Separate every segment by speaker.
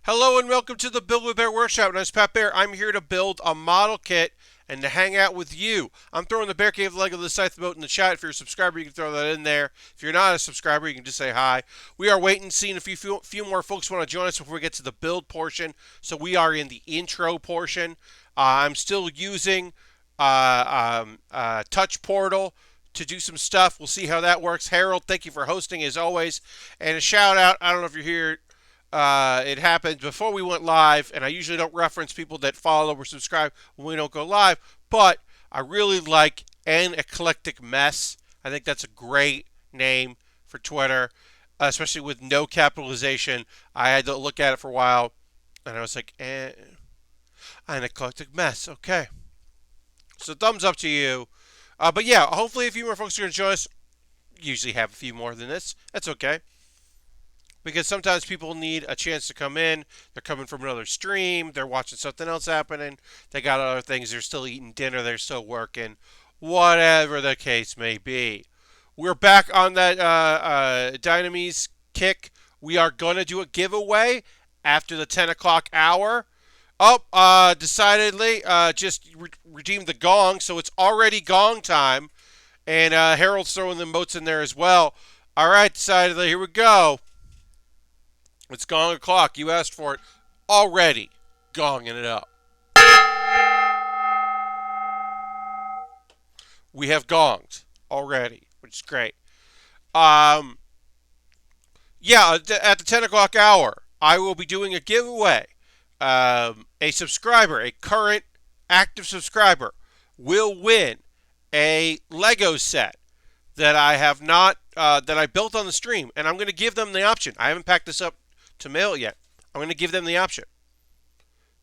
Speaker 1: Hello and welcome to the Build with Baer workshop. And I'm Pat Baer. I'm here to build a model kit and to hang out with you. I'm throwing the Bear Cave Lego the Scythe boat in the chat. If you're a subscriber, you can throw that in there. If you're not a subscriber, you can just say hi. We are waiting, seeing if few more folks want to join us before we get to the build portion. So we are in the intro portion. I'm still using Touch Portal to do some stuff. We'll see how that works. Harold, thank you for hosting as always. And a shout out, I don't know if you're here. It happened before we went live, and I usually don't reference people that follow or subscribe when we don't go live, but I really like An Eclectic Mess. I think that's a great name for Twitter, especially with no capitalization. I had to look at it for a while, and I was like, An Eclectic Mess. Okay. So thumbs up to you. But yeah, hopefully a few more folks are going to join us. Usually have a few more than this. That's okay. Because sometimes people need a chance to come in. They're coming from another stream. They're watching something else happening. They got other things. They're still eating dinner. They're still working. Whatever the case may be. We're back on that Dynames kick. We are going to do a giveaway after the 10 o'clock hour. Oh, decidedly, just redeemed the gong. So it's already gong time. And Harold's throwing the motes in there as well. All right, decidedly, here we go. It's gong o'clock. You asked for it already. Gonging it up. We have gonged already, which is great. Yeah, at the 10 o'clock hour, I will be doing a giveaway. A subscriber, a current active subscriber, will win a Lego set that I have not, that I built on the stream. And I'm going to give them the option. I haven't packed this up to mail it yet. I'm going to give them the option.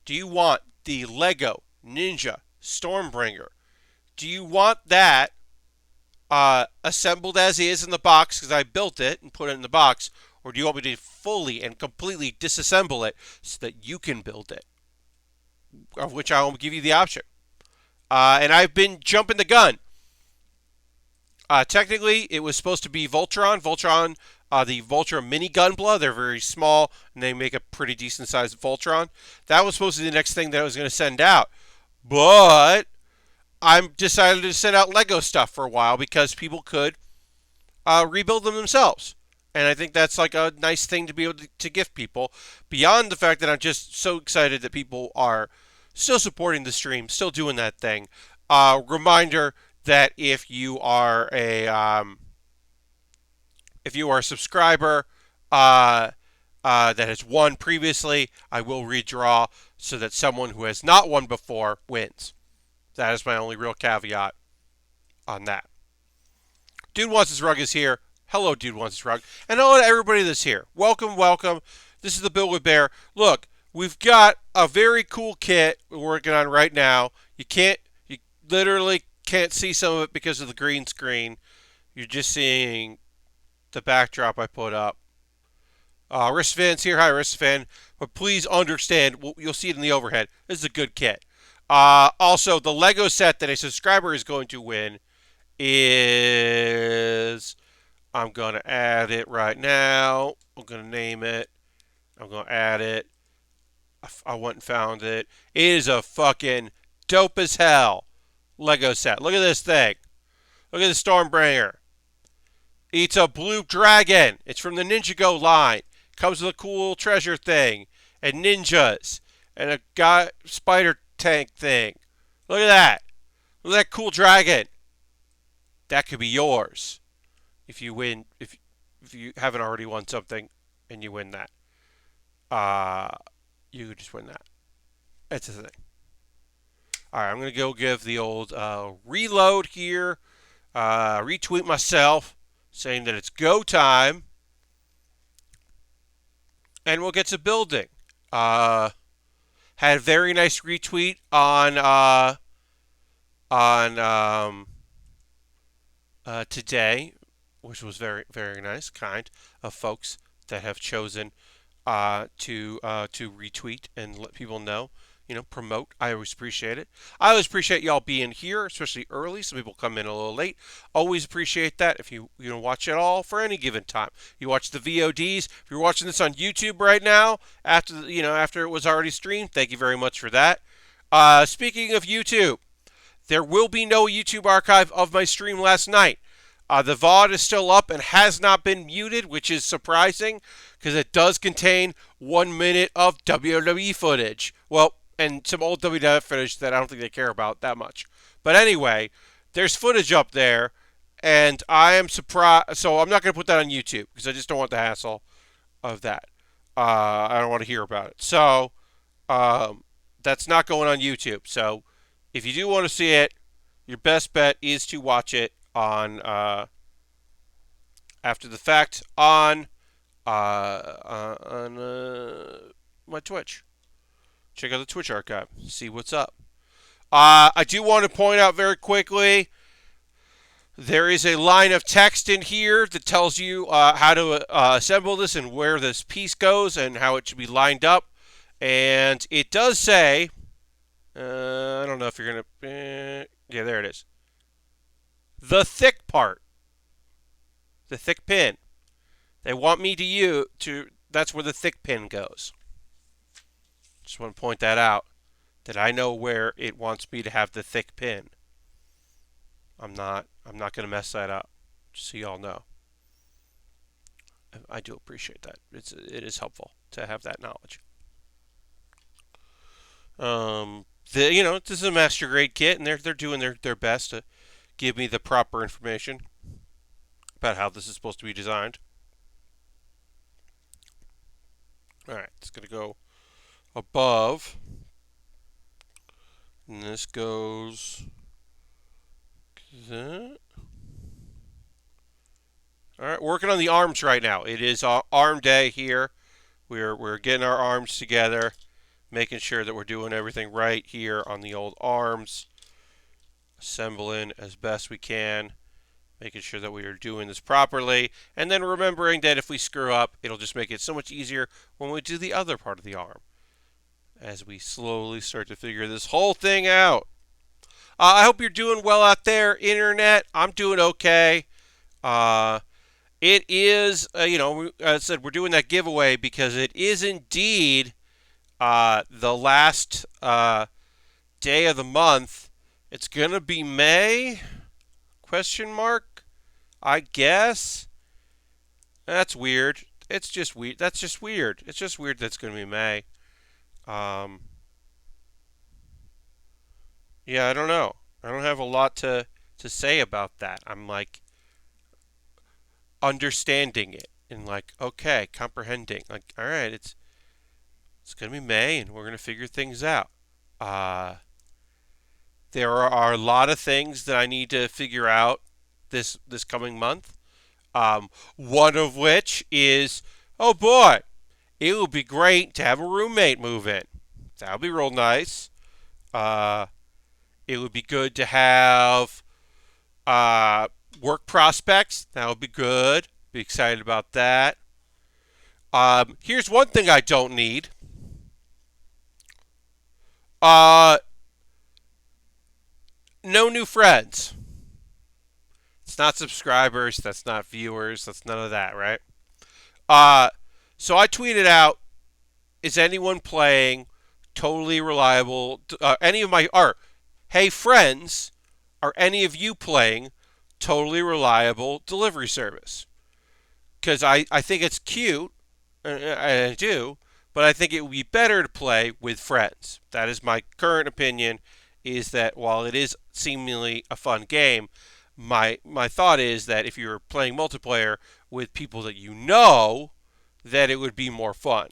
Speaker 1: Do you want the Lego Ninja Stormbringer? Do you want that assembled as is in the box because I built it and put it in the box? Or do you want me to fully and completely disassemble it so that you can build it? Of which I will give you the option. And I've been jumping the gun. Technically, it was supposed to be Voltron. The Voltron Mini Gunpla. They're very small, and they make a pretty decent-sized Voltron. That was supposed to be the next thing that I was going to send out. But I'm decided to send out Lego stuff for a while because people could rebuild them themselves. And I think that's like a nice thing to be able to gift people. Beyond the fact that I'm just so excited that people are still supporting the stream, still doing that thing. Reminder that if you are a subscriber that has won previously, I will redraw so that someone who has not won before wins. That is my only real caveat on that. Dude Wants His Rug is here. Hello, Dude Wants His Rug. And hello to everybody that's here. Welcome, welcome. This is the Build with Baer. Look, we've got a very cool kit we're working on right now. You literally can't see some of it because of the green screen. You're just seeing the backdrop I put up. Wristfan's here. Hi, Wristfan. But please understand, you'll see it in the overhead. This is a good kit. Also, the Lego set that a subscriber is going to win is... I'm going to add it right now. I'm going to name it. I'm going to add it. I went and found it. It is a fucking dope as hell Lego set. Look at this thing. Look at the Stormbringer. It's a blue dragon. It's from the Ninjago line. Comes with a cool treasure thing. And ninjas. And a spider tank thing. Look at that. Look at that cool dragon. That could be yours. If you win, if you haven't already won something and you win that. You could just win that. That's the thing. Alright, I'm going to go give the old reload here. Retweet myself. Saying that it's go time. And we'll get to building. Had a very nice retweet on today, which was very, very nice, kind of folks that have chosen to retweet and let people know. promote. I always appreciate it. I always appreciate y'all being here, especially early. Some people come in a little late. Always appreciate that. If you watch it all for any given time, you watch the VODs. If you're watching this on YouTube right now, after it was already streamed, thank you very much for that. Speaking of YouTube, there will be no YouTube archive of my stream last night. The VOD is still up and has not been muted, which is surprising because it does contain 1 minute of WWE footage. Well, and some old WWF footage that I don't think they care about that much. But anyway, there's footage up there, and I am surprised. So I'm not going to put that on YouTube because I just don't want the hassle of that. I don't want to hear about it. So that's not going on YouTube. So if you do want to see it, your best bet is to watch it on after the fact on my Twitch. Check out the Twitch archive. See what's up. I do want to point out very quickly, there is a line of text in here that tells you how to assemble this and where this piece goes and how it should be lined up. And it does say, I don't know if you're going to, yeah, there it is. The thick part. The thick pin. They want me that's where the thick pin goes. Just want to point that out, that I know where it wants me to have the thick pin. I'm not going to mess that up, just so y'all know. I do appreciate that. It is helpful to have that knowledge. This is a master grade kit, and they're doing their best to give me the proper information about how this is supposed to be designed. All right, it's going to go above, and this goes that. All right, working on the arms right now. It is arm day here. We're getting our arms together, making sure that we're doing everything right here on the old arms, assembling as best we can, making sure that we are doing this properly, and then remembering that if we screw up, it'll just make it so much easier when we do the other part of the arm, as we slowly start to figure this whole thing out. I hope you're doing well out there, Internet. I'm doing okay. It is, I said we're doing that giveaway because it is indeed the last day of the month. It's going to be May? Question mark? I guess. That's weird. It's just weird. That's just weird. It's just weird that's going to be May. Yeah, I don't know. I don't have a lot to say about that. I'm like understanding it and like, okay, comprehending. Like, all right, it's going to be May and we're going to figure things out. There are a lot of things that I need to figure out this coming month. One of which is, oh boy, it would be great to have a roommate move in. That would be real nice. It would be good to have work prospects. That would be good. Be excited about that. Here's one thing I don't need. No new friends. It's not subscribers. That's not viewers. That's none of that, right? So I tweeted out, is anyone playing Totally Reliable? Hey friends, are any of you playing Totally Reliable delivery service? Because I think it's cute, I do, but I think it would be better to play with friends. That is my current opinion, is that while it is seemingly a fun game, my thought is that if you're playing multiplayer with people that you know, that it would be more fun.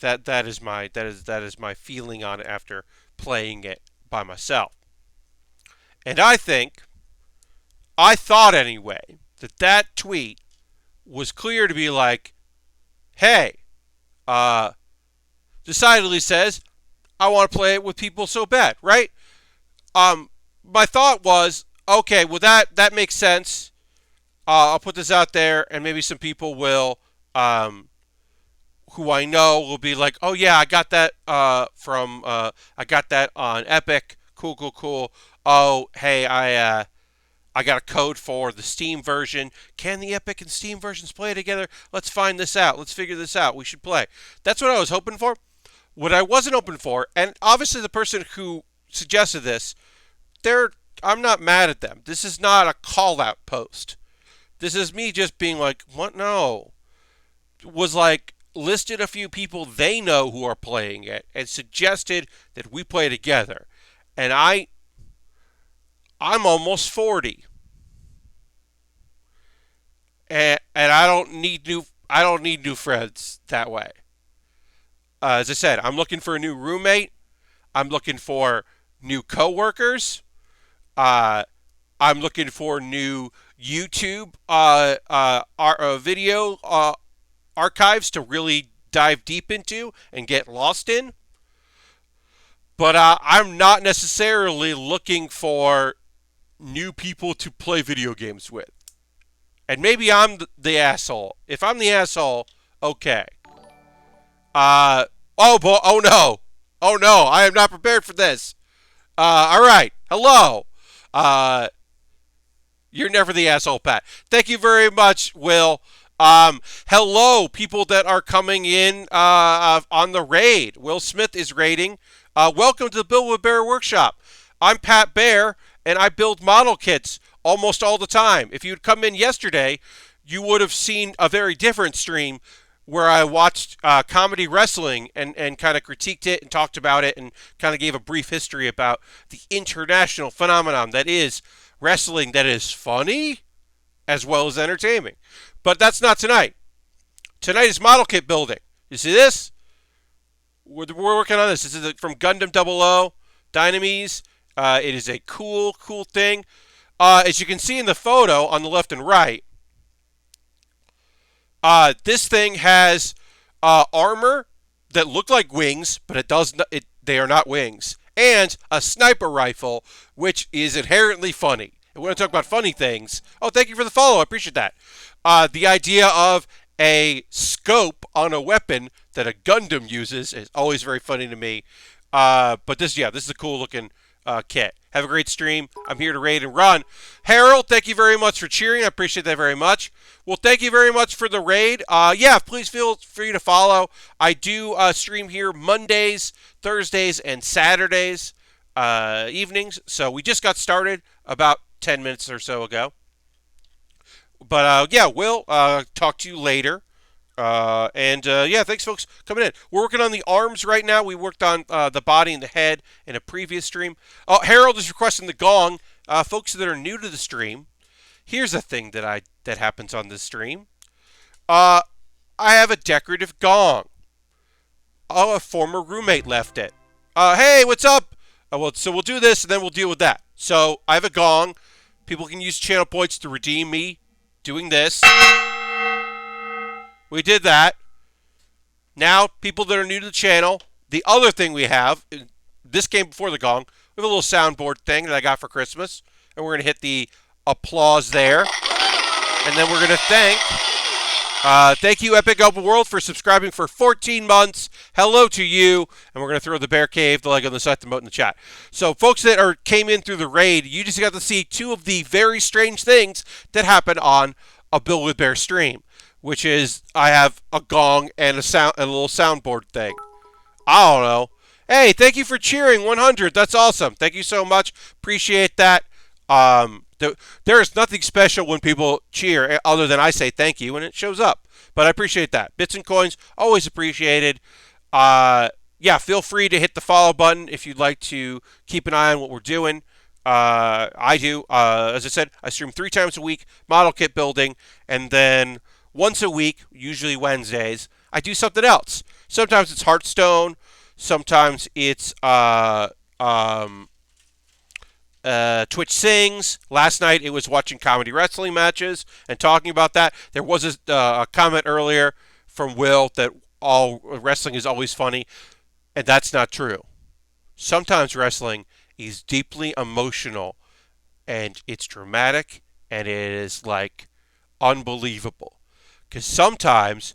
Speaker 1: That is my feeling on it after playing it by myself. And I thought anyway, that tweet was clear to be like, hey, decidedly says, I want to play it with people so bad, right? My thought was, okay, well that makes sense. I'll put this out there, and maybe some people will who I know will be like, "Oh yeah, I got that I got that on Epic. Cool, cool, cool. Oh, hey, I got a code for the Steam version. Can the Epic and Steam versions play together? Let's find this out. Let's figure this out. We should play." That's what I was hoping for. What I wasn't hoping for, and obviously the person who suggested this, they're I'm not mad at them. This is not a call out post. This is me just being like, "What? No." Was like listed a few people they know who are playing it and suggested that we play together. And I'm almost 40. And I don't need new friends that way. As I said, I'm looking for a new roommate. I'm looking for new coworkers. Uh, I'm looking for new YouTube video archives to really dive deep into and get lost in. But I'm not necessarily looking for new people to play video games with. And maybe I'm the asshole. If I'm the asshole, okay. Uh, oh no. Oh no, I am not prepared for this. All right. Hello. Uh, you're never the asshole, Pat. Thank you very much, Will. Hello, people that are coming in on the raid. Will Smith is raiding. Welcome to the Build with Baer workshop. I'm Pat Baer, and I build model kits almost all the time. If you'd come in yesterday, you would have seen a very different stream where I watched comedy wrestling and kind of critiqued it and talked about it and kind of gave a brief history about the international phenomenon that is wrestling that is funny as well as entertaining. But that's not tonight. Tonight is model kit building. You see this? We're working on this. This is from Gundam 00, Dynames. It is a cool thing. As you can see in the photo on the left and right, this thing has armor that look like wings, but they are not wings, and a sniper rifle, which is inherently funny. And we're going to talk about funny things. Oh, thank you for the follow. I appreciate that. The idea of a scope on a weapon that a Gundam uses is always very funny to me. But this is a cool looking kit. Have a great stream. I'm here to raid and run. Harold, thank you very much for cheering. I appreciate that very much. Well, thank you very much for the raid. Please feel free to follow. I do stream here Mondays, Thursdays, and Saturdays evenings. So we just got started about 10 minutes or so ago. But we'll talk to you later. Thanks, folks, coming in. We're working on the arms right now. We worked on the body and the head in a previous stream. Harold is requesting the gong. Folks that are new to the stream, here's a thing that happens on this stream. I have a decorative gong. Oh, a former roommate left it. Hey, what's up? So we'll do this, and then we'll deal with that. So I have a gong. People can use channel points to redeem me doing this. We did that. Now, people that are new to the channel, the other thing we have, this came before the gong, we have a little soundboard thing that I got for Christmas, and we're going to hit the applause there, and then we're going to thank you, Epic Open World, for subscribing for 14 months. Hello to you, and we're going to throw the Bear Cave, the leg on the side, the moat in the chat. So, folks that came in through the raid, you just got to see two of the very strange things that happen on a Build with Bear stream, which is I have a gong and a little soundboard thing. I don't know. Hey, thank you for cheering 100. That's awesome. Thank you so much. Appreciate that. There is nothing special when people cheer other than I say thank you and it shows up. But I appreciate that. Bits and coins, always appreciated. Feel free to hit the follow button if you'd like to keep an eye on what we're doing. I do. As I said, I stream 3 times a week, model kit building, and then once a week, usually Wednesdays, I do something else. Sometimes it's Hearthstone. Sometimes it's Twitch Sings. Last night it was watching comedy wrestling matches and talking about that. There was a comment earlier from Will that all wrestling is always funny, and that's not true. Sometimes wrestling is deeply emotional, and it's dramatic, and it is like unbelievable. Because sometimes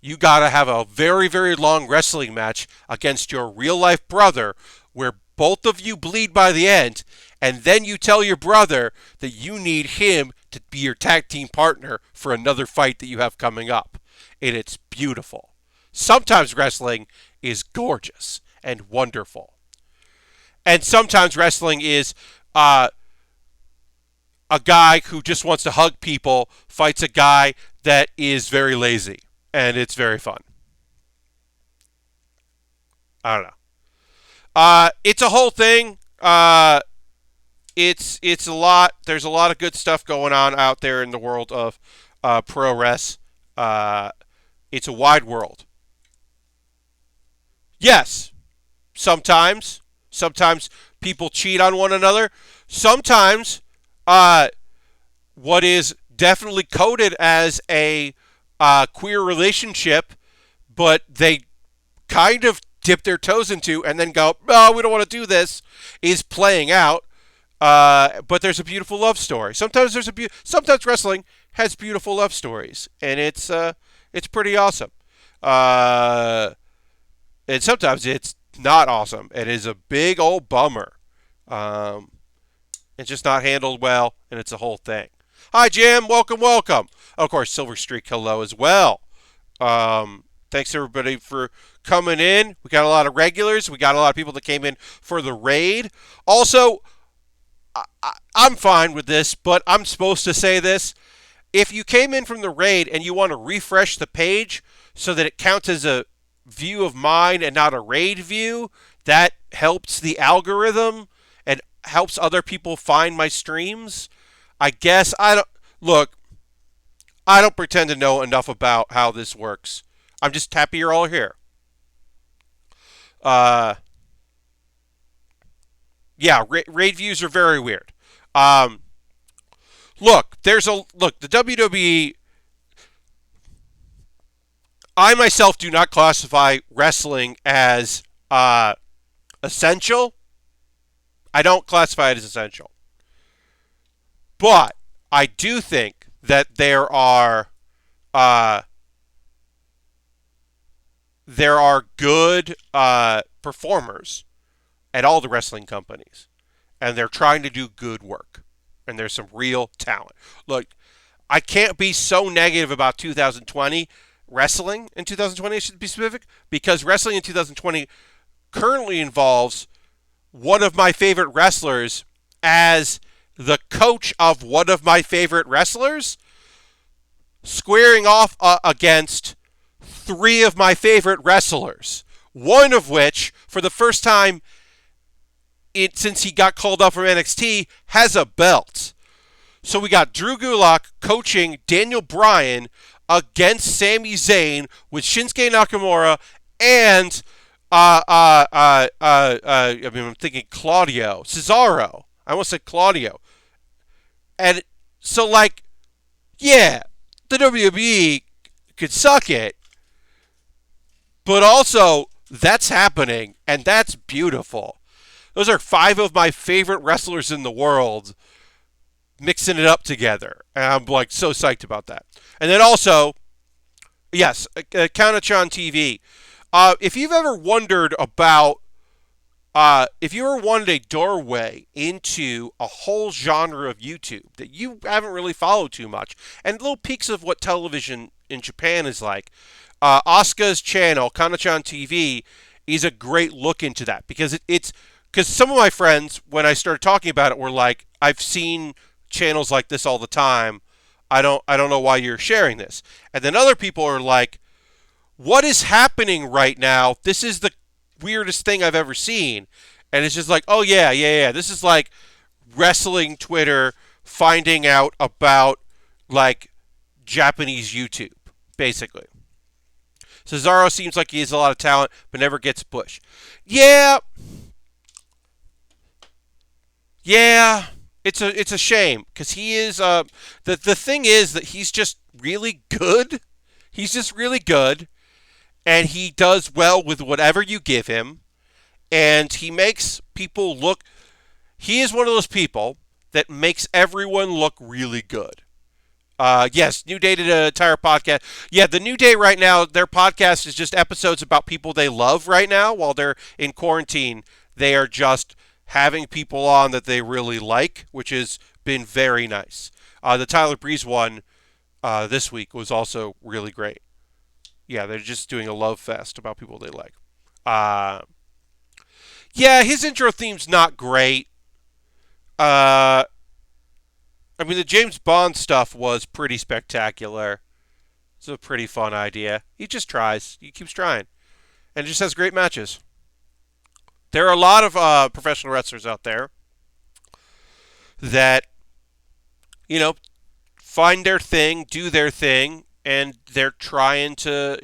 Speaker 1: You got to have a very, very long wrestling match against your real life brother where both of you bleed by the end, and then you tell your brother that you need him to be your tag team partner for another fight that you have coming up. And it's beautiful. Sometimes wrestling is gorgeous and wonderful. And sometimes wrestling is a guy who just wants to hug people fights a guy that is very lazy. And it's very fun. I don't know. It's a whole thing. It's a lot. There's a lot of good stuff going on out there in the world of pro res. It's a wide world. Yes, sometimes people cheat on one another. Sometimes what is definitely coded as a queer relationship, but they kind of dip their toes into and then go, "No, we don't want to do this," is playing out. But there's a beautiful love story. Sometimes wrestling has beautiful love stories, and it's pretty awesome. Uh, and sometimes it's not awesome. It is a big old bummer. Um, it's just not handled well, and it's a whole thing. Hi, Jim. Welcome, welcome. Of course, Silver Streak, hello as well. Thanks everybody for coming in. We got a lot of regulars. We got a lot of people that came in for the raid. Also, I'm fine with this, but I'm supposed to say this. If you came in from the raid and you want to refresh the page so that it counts as a view of mine and not a raid view, that helps the algorithm and helps other people find my streams. I guess I don't pretend to know enough about how this works. I'm just happy you're all here. Uh, yeah, raid views are very weird. Um, look. The WWE. I myself do not classify wrestling as essential. I don't classify it as essential, but I do think that uh, there are good performers at all the wrestling companies, and they're trying to do good work, and there's some real talent. Look, I can't be so negative about 2020 wrestling in 2020. I should be specific because wrestling in 2020 currently involves one of my favorite wrestlers as the coach of one of my favorite wrestlers, squaring off against three of my favorite wrestlers. One of which, for the first time since he got called up from NXT, has a belt. So we got Drew Gulak coaching Daniel Bryan against Sami Zayn with Shinsuke Nakamura and I'm thinking Cesaro. I almost said Claudio. And so, yeah, the WWE could suck it, but also that's happening, and that's beautiful. Those are five of my favorite wrestlers in the world mixing it up together, and I'm so psyched about that. And then also, yes, Counter-Chan TV. If you've ever wondered about if you ever wanted a doorway into a whole genre of YouTube that you haven't really followed too much, and little peeks of what television in Japan is like, Asuka's channel, Kanachan TV, is a great look into that because because some of my friends, when I started talking about it, were like, "I've seen channels like this all the time. I don't know why you're sharing this." And then other people are like, "What is happening right now? This is the weirdest thing I've ever seen." And it's just like, "Oh yeah. This is like wrestling Twitter finding out about Japanese YouTube, basically." Cesaro seems like he has a lot of talent, but never gets push. Yeah. It's a shame because he is. The thing is that he's just really good. He's just really good, and he does well with whatever you give him, and he makes people look. He is one of those people that makes everyone look really good. Yes, New Day did an entire podcast. Yeah, the New Day right now, their podcast is just episodes about people they love right now while they're in quarantine. They are just having people on that they really like, which has been very nice. The Tyler Breeze one this week was also really great. Yeah, they're just doing a love fest about people they like. Uh, yeah, his intro theme's not great. Uh, I mean, the James Bond stuff was pretty spectacular. It's a pretty fun idea. He just tries. He keeps trying. And just has great matches. There are a lot of professional wrestlers out there that, you know, find their thing, do their thing, and they're trying to,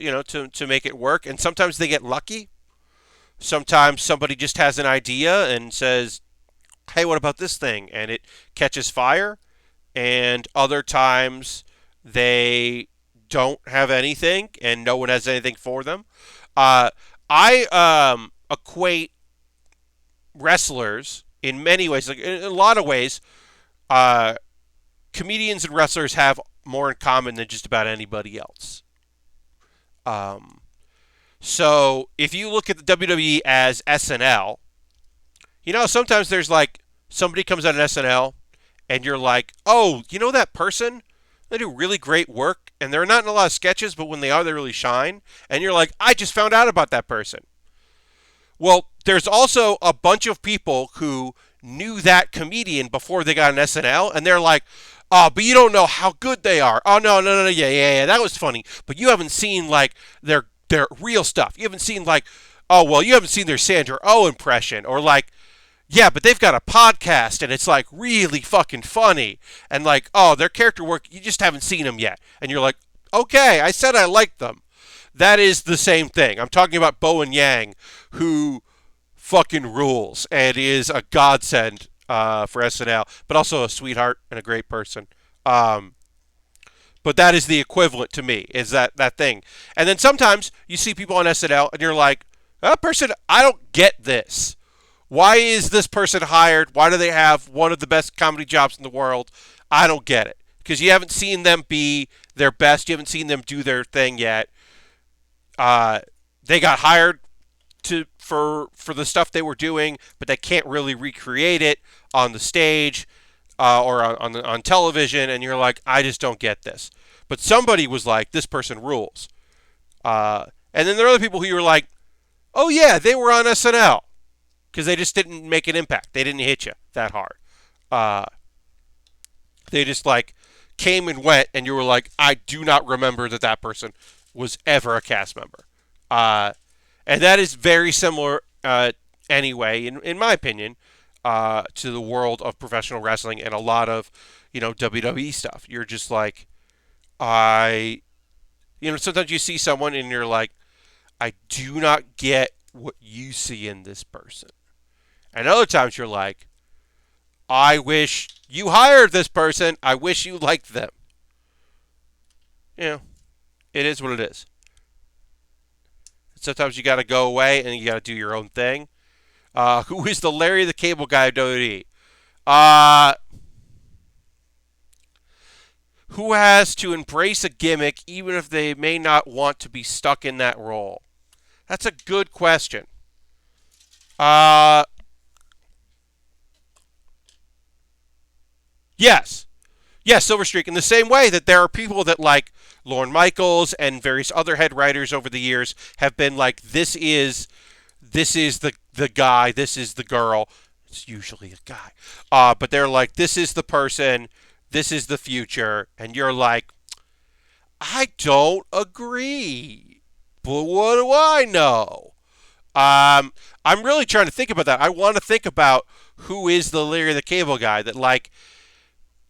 Speaker 1: to make it work. And sometimes they get lucky. Sometimes somebody just has an idea and says, hey, what about this thing? And it catches fire. And other times they don't have anything and no one has anything for them. I equate wrestlers in many ways, like in a lot of ways, uh, comedians and wrestlers have more in common than just about anybody else. Um, so if you look at the WWE as SNL, sometimes there's like somebody comes out of SNL and you're like, oh, you know that person? They do really great work and they're not in a lot of sketches, but when they are, they really shine. And you're like, I just found out about that person. Well, there's also a bunch of people who knew that comedian before they got an SNL, and they're like, oh, but you don't know how good they are. Oh, no, no, no, no, yeah, that was funny. But you haven't seen, like, their real stuff. You haven't seen, like, oh, well, you haven't seen their Sandra Oh impression. Or, like, yeah, but they've got a podcast, and it's, like, really fucking funny. And, like, oh, their character work, you just haven't seen them yet. And you're like, okay, I said I liked them. That is the same thing. I'm talking about Bowen Yang, who fucking rules and is a godsend for SNL, but also a sweetheart and a great person. But that is the equivalent to me, is that thing. And then sometimes you see people on SNL and you're like, that person, I don't get this. Why is this person hired? Why do they have one of the best comedy jobs in the world? I don't get it. Because you haven't seen them be their best. You haven't seen them do their thing yet. They got hired for the stuff they were doing, but they can't really recreate it on the stage or on television. And you're like, I just don't get this. But somebody was like, this person rules. And then there are other people who you were like, oh yeah, they were on SNL because they just didn't make an impact. They didn't hit you that hard. They just like came and went, and you were like, I do not remember that person was ever a cast member. And that is very similar, anyway, in my opinion, to the world of professional wrestling and a lot of, WWE stuff. You're just like, sometimes you see someone and you're like, I do not get what you see in this person. And other times you're like, I wish you hired this person. I wish you liked them. It is what it is. Sometimes you got to go away and you got to do your own thing. Who is the Larry the Cable Guy of WWE? Who has to embrace a gimmick even if they may not want to be stuck in that role? That's a good question. Yes. Yes, Silver Streak. In the same way that there are people that like Lorne Michaels and various other head writers over the years have been like, this is the guy, this is the girl. It's usually a guy. But they're like, this is the person, this is the future. And you're like, I don't agree. But what do I know? I'm really trying to think about that. I want to think about who is the Larry the Cable Guy that like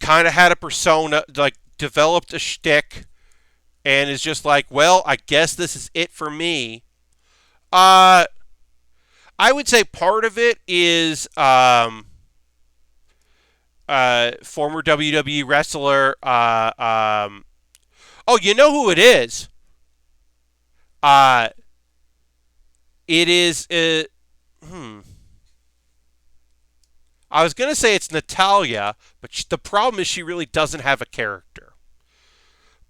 Speaker 1: kind of had a persona, like developed a shtick, and is just like, well, I guess this is it for me. I would say part of it is former WWE wrestler. Oh, you know who it is? It is. I was going to say it's Natalia, but the problem is she really doesn't have a character.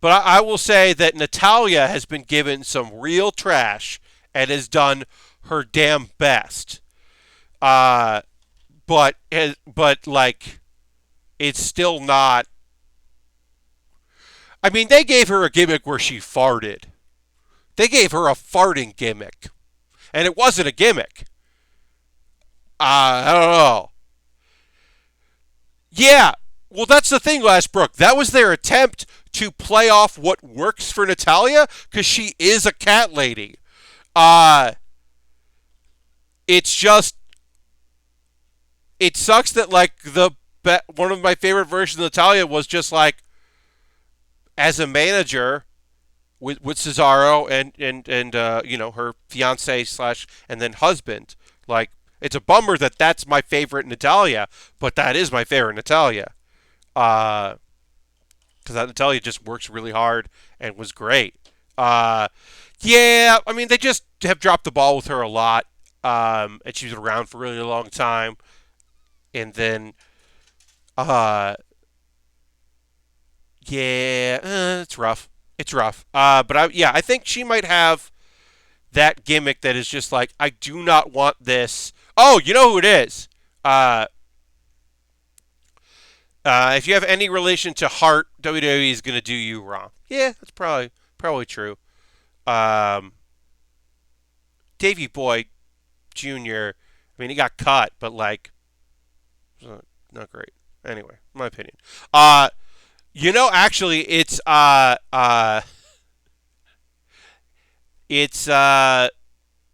Speaker 1: But I will say that Natalya has been given some real trash and has done her damn best. Uh, but like it's still not. I mean, they gave her a gimmick where she farted. They gave her a farting gimmick, and it wasn't a gimmick. I don't know. Yeah, well, that's the thing, Lashbrook. That was their attempt to play off what works for Natalya, because she is a cat lady. Uh, it's just, it sucks that like one of my favorite versions of Natalya was just like as a manager with Cesaro and her fiance slash and then husband. Like, it's a bummer that that's my favorite Natalya, but that is my favorite Natalya. Because that Natalya just works really hard and was great. Yeah, I mean, they just have dropped the ball with her a lot. And she was around for a really long time. And then, yeah, it's rough. It's rough. But I think she might have that gimmick that is just like, I do not want this. Oh, you know who it is? If you have any relation to Hart, WWE is going to do you wrong. Yeah, that's probably true. Davey Boy Jr. I mean, he got cut, but like, not great. Anyway, my opinion. Actually, it's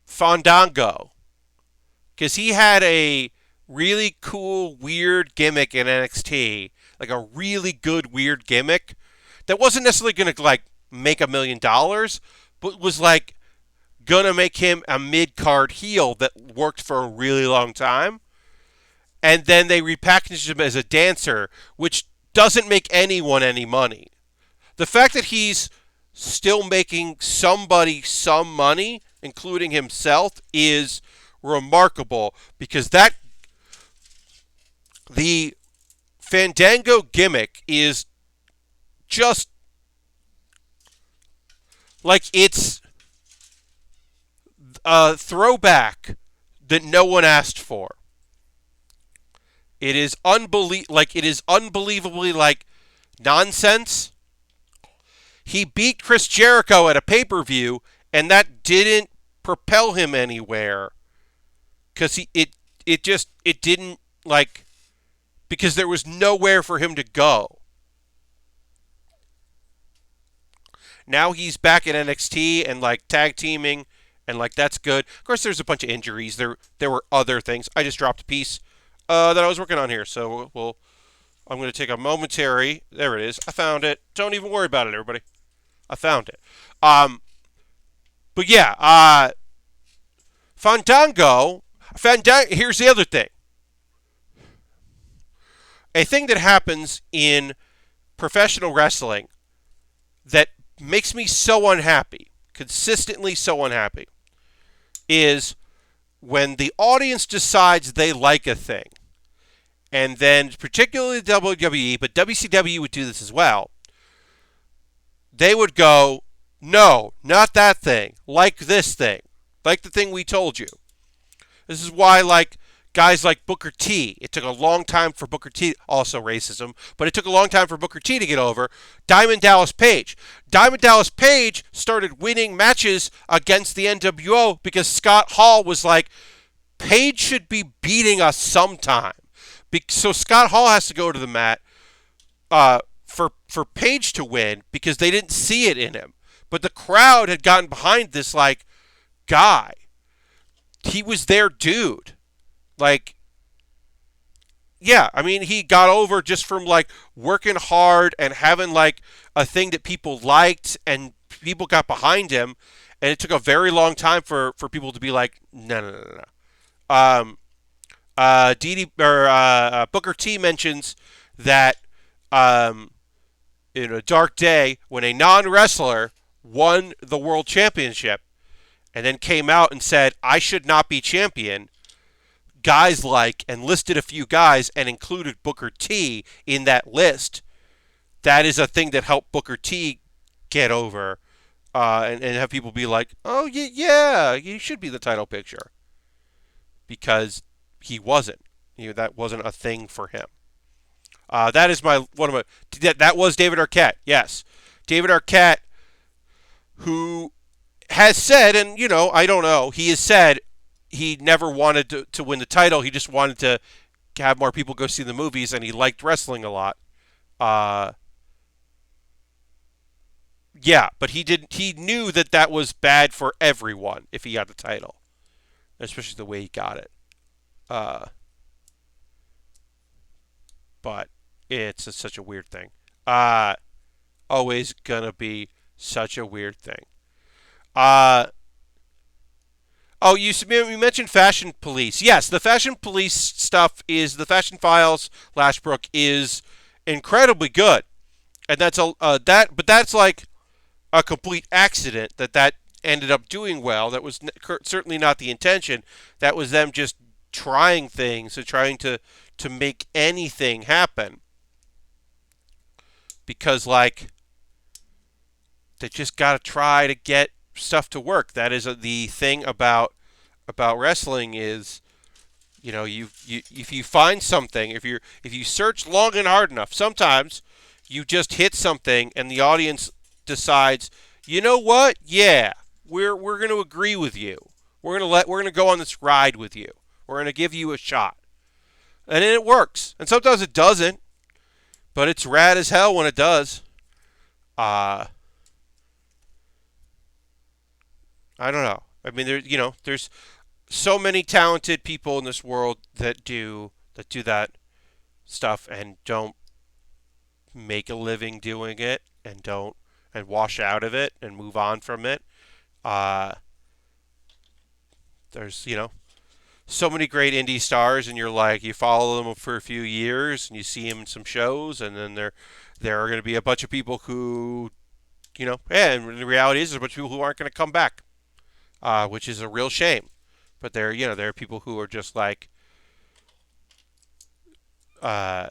Speaker 1: Fandango, because he had a really cool, weird gimmick in NXT, like a really good, weird gimmick that wasn't necessarily going to like make $1 million, but was like gonna make him a mid-card heel that worked for a really long time. And then they repackaged him as a dancer, which doesn't make anyone any money. The fact that he's still making somebody some money, including himself, is remarkable, because the Fandango gimmick is just like, it's a throwback that no one asked for. It is unbelievably like nonsense. He beat Chris Jericho at a pay-per-view, and that didn't propel him anywhere, because it didn't, like, because there was nowhere for him to go. Now he's back in NXT and like tag teaming, and like that's good. Of course, there's a bunch of injuries. There were other things. I just dropped a piece that I was working on here, so I'm going to take a momentary. There it is. I found it. Don't even worry about it, everybody. I found it. But yeah, Fandango. Here's the other thing. A thing that happens in professional wrestling that makes me so unhappy, consistently so unhappy, is when the audience decides they like a thing. And then, particularly WWE, but WCW would do this as well, they would go, no, not that thing, like this thing, like the thing we told you. This is why, like, guys like Booker T, it took a long time for Booker T, also racism, but it took a long time for Booker T to get over. Diamond Dallas Page. Diamond Dallas Page started winning matches against the NWO because Scott Hall was like, Page should be beating us sometime. So Scott Hall has to go to the mat for Page to win, because they didn't see it in him. But the crowd had gotten behind this, like, guy. He was their dude. Like, yeah, I mean, he got over just from, like, working hard and having, like, a thing that people liked, and people got behind him, and it took a very long time for people to be like, no. Booker T mentions that in a dark day, when a non-wrestler won the world championship and then came out and said, I should not be champion, guys like, and listed a few guys and included Booker T in that list, that is a thing that helped Booker T get over, and have people be like, oh yeah, he should be the title picture, because he wasn't. That wasn't a thing for him. That is my one of my that was David Arquette. Yes, David Arquette, who has said, and I don't know, he has said he never wanted to win the title. He just wanted to have more people go see the movies, and he liked wrestling a lot. Uh, yeah, but he did. He knew that was bad for everyone if he got the title, especially the way he got it. Uh, but it's such a weird thing. Uh, Always gonna be such a weird thing. Uh, oh, you mentioned Fashion Police. Yes, the Fashion Police stuff is the Fashion Files. Lashbrook is incredibly good, and that's but that's like a complete accident that ended up doing well. That was certainly not the intention. That was them just trying things and trying to make anything happen, because like they just got to try to get stuff to work. That is the thing about wrestling is, you if you find something, if you search long and hard enough, sometimes you just hit something and the audience decides, you know what? Yeah, we're going to agree with you. We're going to go on this ride with you. We're going to give you a shot. And then it works. And sometimes it doesn't, but it's rad as hell when it does. Uh I don't know. I mean, there's so many talented people in this world that do that stuff and don't make a living doing it, and wash out of it and move on from it. Uh, there's so many great indie stars, and you follow them for a few years and you see them in some shows, and then there are going to be a bunch of people who and the reality is there's a bunch of people who aren't going to come back, which is a real shame. But there are people who are just like, uh,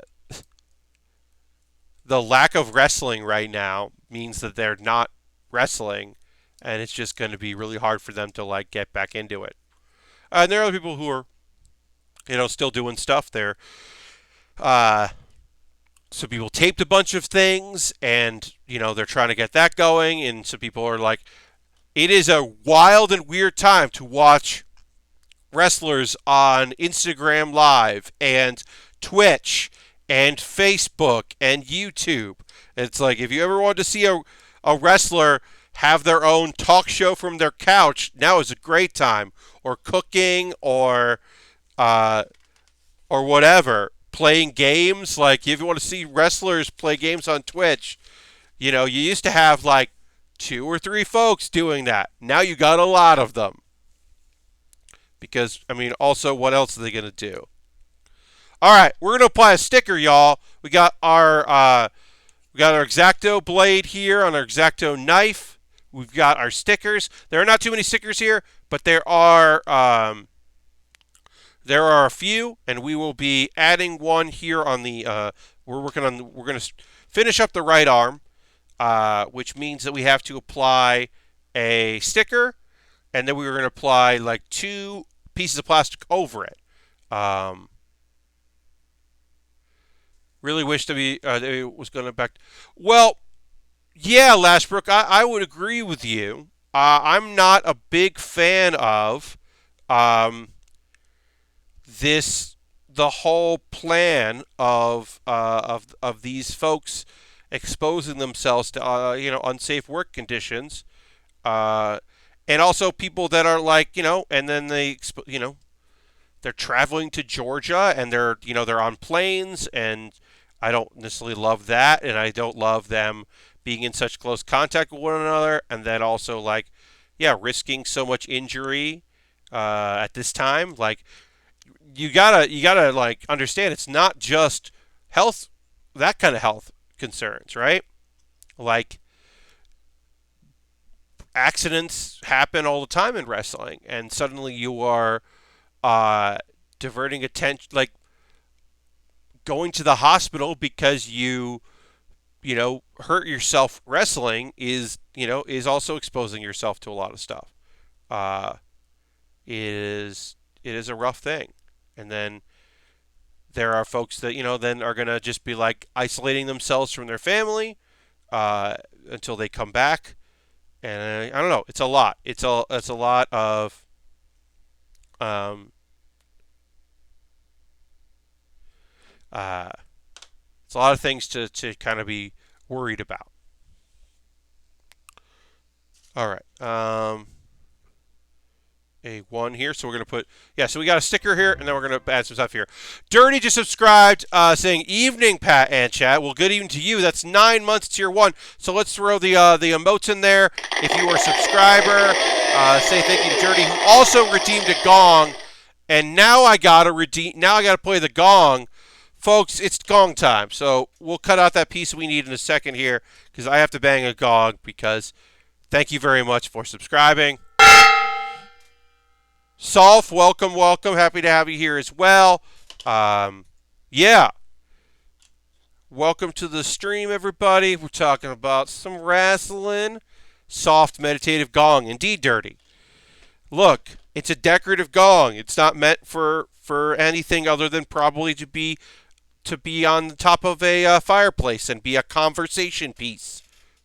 Speaker 1: the lack of wrestling right now means that they're not wrestling, and it's just going to be really hard for them to like get back into it. And there are other people who are still doing stuff. Uh, some people taped a bunch of things, and they're trying to get that going. And some people are like, it is a wild and weird time to watch wrestlers on Instagram Live and Twitch and Facebook and YouTube. It's like, if you ever want to see a wrestler have their own talk show from their couch, now is a great time. Or cooking, uh, or whatever, playing games. Like, if you want to see wrestlers play games on Twitch, you used to have like 2 or 3 folks doing that. Now you got a lot of them. Because, I mean, also, what else are they going to do? All right, we're going to apply a sticker, y'all. We got our X-Acto blade here on our X-Acto knife. We've got our stickers. There are not too many stickers here, but there are a few, and we will be adding one here on the. We're going to finish up the right arm, which means that we have to apply a sticker, and then we were going to apply like 2 pieces of plastic over it. Really wish that it was going to back. Well, yeah, Lashbrook, I would agree with you. I'm not a big fan of um, the whole plan of these folks exposing themselves to unsafe work conditions, uh, and also people that are like and then they're traveling to Georgia, and they're on planes, and I don't necessarily love that, and I don't love them being in such close contact with one another, and then also like, yeah, risking so much injury at this time. Like, you gotta like understand, it's not just health, that kind of health concerns, right? Like, accidents happen all the time in wrestling, and suddenly you are uh, diverting attention, like going to the hospital because you hurt yourself wrestling is also exposing yourself to a lot of stuff. Uh, it is a rough thing, and then there are folks that then are gonna just be like isolating themselves from their family uh, until they come back, and I don't know. It's a lot. It's a lot of um, uh, it's a lot of things to kind of be worried about. All right. A one here, so we're gonna put so we got a sticker here, and then we're gonna add some stuff here. Dirty just subscribed, saying evening, Pat and chat. Well, good evening to you. That's 9 months tier 1. So let's throw the emotes in there. If you are a subscriber, say thank you to Dirty, who also redeemed a gong. And now I gotta redeem. Now I gotta play the gong, folks. It's gong time. So we'll cut out that piece we need in a second here because I have to bang a gong. Because thank you very much for subscribing. Solf, welcome, welcome. Happy to have you here as well. Yeah. Welcome to the stream, everybody. We're talking about some wrestling. Soft meditative gong. Indeed, Dirty. Look, it's a decorative gong. It's not meant for anything other than probably to be on the top of a fireplace and be a conversation piece.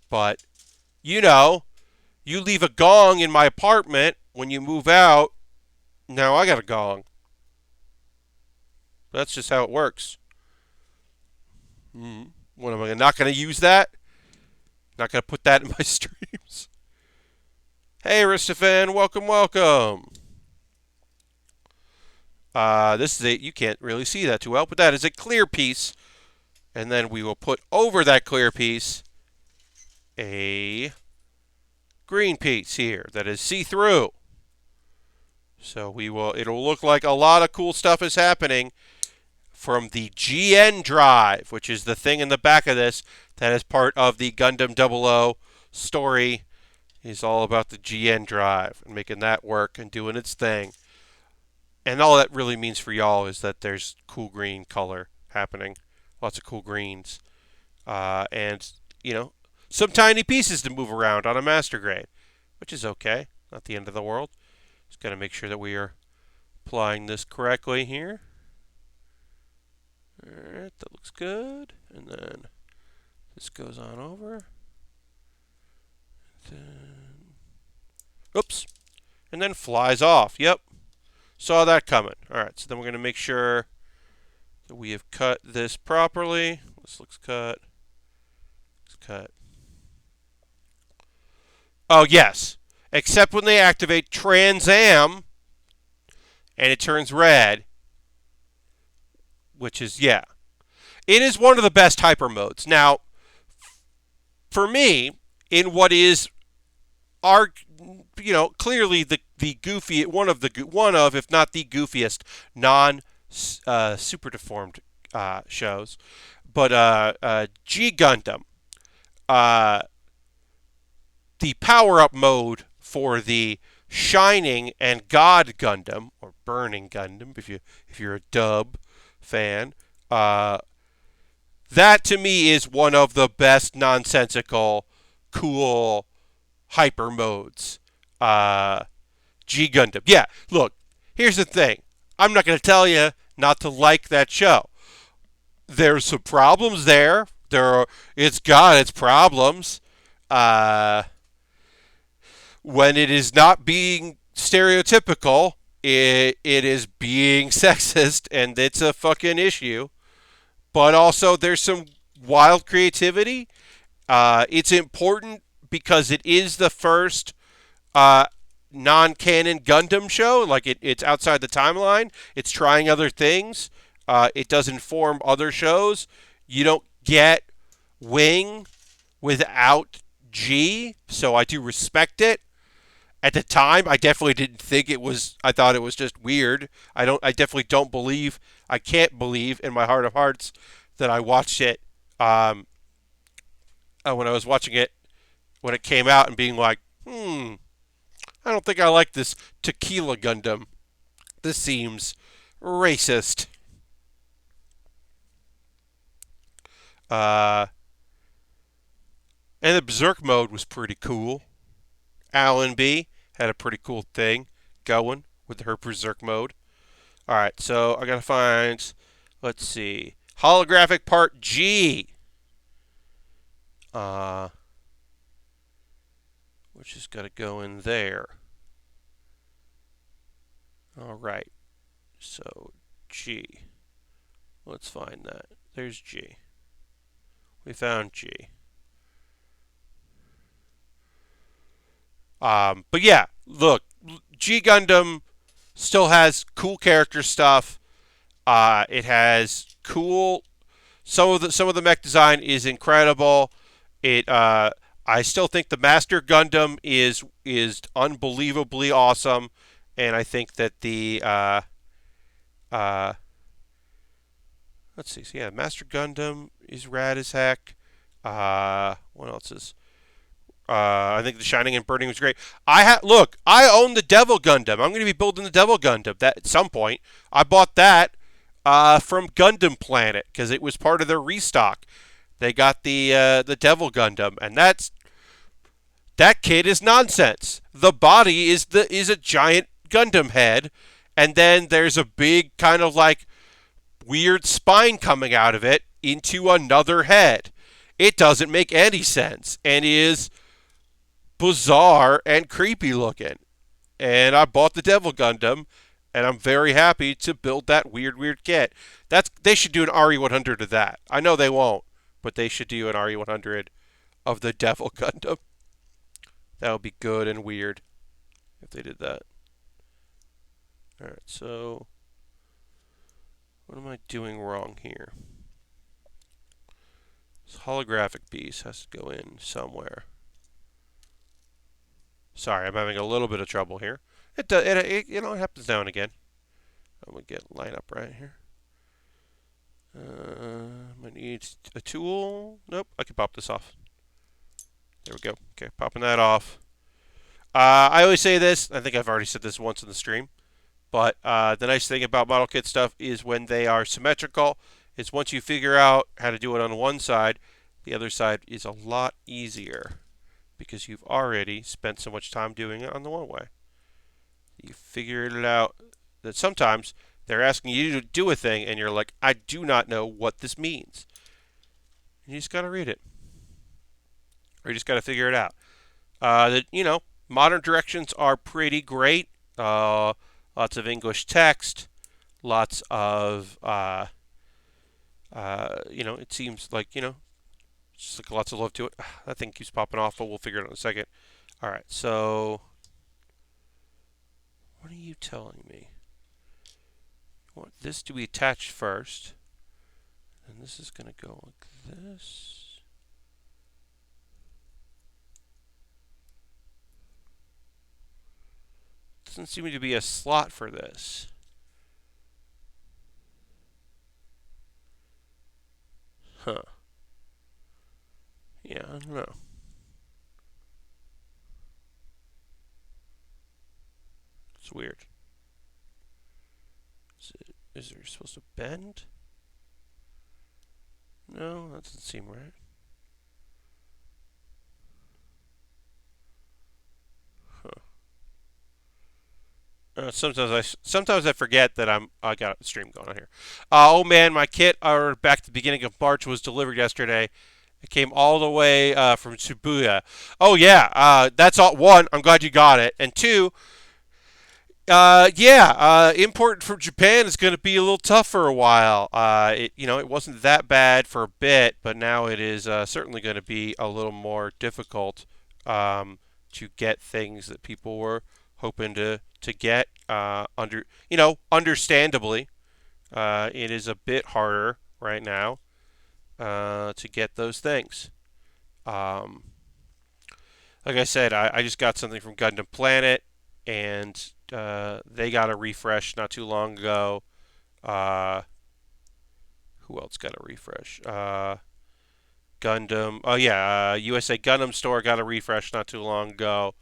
Speaker 1: But, you leave a gong in my apartment when you move out. Now I got a gong. That's just how it works. What am I not going to use that? Not going to put that in my streams. Hey, Aristophan, welcome, welcome. This is you can't really see that too well, but that is a clear piece. And then we will put over that clear piece a green piece here that is see-through. So it'll look like a lot of cool stuff is happening from the GN drive, which is the thing in the back of this that is part of the Gundam 00 story. Is all about the GN drive and making that work and doing its thing. And all that really means for y'all is that there's cool green color happening. Lots of cool greens. And, some tiny pieces to move around on a master grade, which is okay. Not the end of the world. Just got to make sure that we are applying this correctly here. Alright, that looks good. And then this goes on over. Oops. And then flies off. Yep. Saw that coming. Alright, so then we're going to make sure that we have cut this properly. This looks cut. Looks cut. Oh, yes. Except when they activate Trans Am and it turns red. Which is, yeah. It is one of the best hyper modes. Now, for me, in what is clearly the goofy one of if not the goofiest super deformed shows, but G Gundam, the power up mode for the Shining and God Gundam or Burning Gundam, if you're a dub fan, that to me is one of the best nonsensical, cool hyper modes. G Gundam. Yeah, look, here's the thing. I'm not going to tell you not to like that show. There's some problems there. It's got its problems. When it is not being stereotypical, it is being sexist, and it's a fucking issue. But also, there's some wild creativity. It's important because it is the first non-canon Gundam show. Like, it's outside the timeline. It's trying other things. It does inform other shows. You don't get Wing without G, so I do respect it. At the time, I definitely didn't think it was. I thought it was just weird. I definitely don't believe. I can't believe in my heart of hearts that I watched it when I was watching it when it came out and being like, I don't think I like this Tequila Gundam. This seems racist. And the Berserk mode was pretty cool. Alan B had a pretty cool thing going with her Berserk mode. All right, so I gotta find. Let's see, holographic part G. Uh, which has got to go in there. All right, so G. Let's find that. There's G. We found G. But yeah, look, G Gundam still has cool character stuff. It has cool. Some of the mech design is incredible. It. I still think the Master Gundam is unbelievably awesome, and I think that the uh, let's see. So yeah, Master Gundam is rad as heck. What else is? I think the Shining and Burning was great. Look. I own the Devil Gundam. I'm going to be building the Devil Gundam that at some point. I bought that from Gundam Planet because it was part of their restock. They got the Devil Gundam, and that kid is nonsense. The body is a giant Gundam head, and then there's a big kind of like weird spine coming out of it into another head. It doesn't make any sense and is bizarre and creepy looking. And I bought the Devil Gundam, and I'm very happy to build that weird kit. They should do an RE100 of that. I know they won't, but they should do an RE100 of the Devil Gundam. That would be good and weird if they did that. All right, so what am I doing wrong here? This holographic piece has to go in somewhere. Sorry, I'm having a little bit of trouble here. It happens now and again. I'm gonna get line up right here. I need a tool. Nope, I can pop this off. There we go. Okay, popping that off. I always say this. I think I've already said this once in the stream. But the nice thing about model kit stuff is when they are symmetrical, is once you figure out how to do it on one side, the other side is a lot easier because you've already spent so much time doing it on the one way. You figure it out that sometimes they're asking you to do a thing and you're like, I do not know what this means. And you just got to read it. Or you just got to figure it out. Modern directions are pretty great. Lots of English text. Lots of, it seems like, just like lots of love to it. That thing keeps popping off, but we'll figure it out in a second. All right, so what are you telling me? I want this to be attached first. And this is going to go like this. Doesn't seem to be a slot for this. Huh. Yeah, I don't know. It's weird. Is it supposed to bend? No, that doesn't seem right. Sometimes I forget that I got a stream going on here. Oh man, my kit back at the beginning of March was delivered yesterday. It came all the way from Shibuya. Oh yeah, that's all. One, I'm glad you got it, and two, import from Japan is going to be a little tough for a while. It wasn't that bad for a bit, but now it is certainly going to be a little more difficult to get things that people were hoping to get. Understandably, it is a bit harder right now to get those things. Like I said, I just got something from Gundam Planet, and they got a refresh not too long ago. Who else got a refresh? Gundam. Oh yeah, USA Gundam Store got a refresh not too long ago.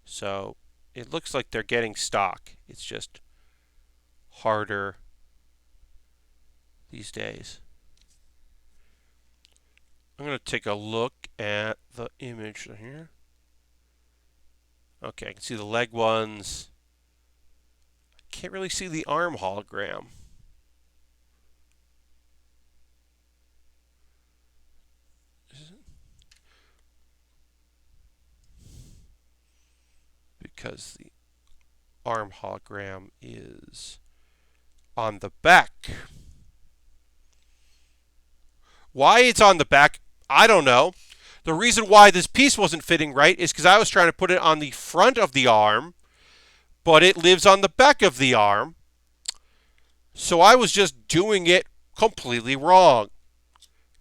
Speaker 1: So it looks like they're getting stock. It's just harder these days. I'm going to take a look at the image here. Okay, I can see the leg ones. Can't really see the arm hologram. Because the arm hologram is on the back. Why it's on the back, I don't know. The reason why this piece wasn't fitting right is because I was trying to put it on the front of the arm, but it lives on the back of the arm. So I was just doing it completely wrong.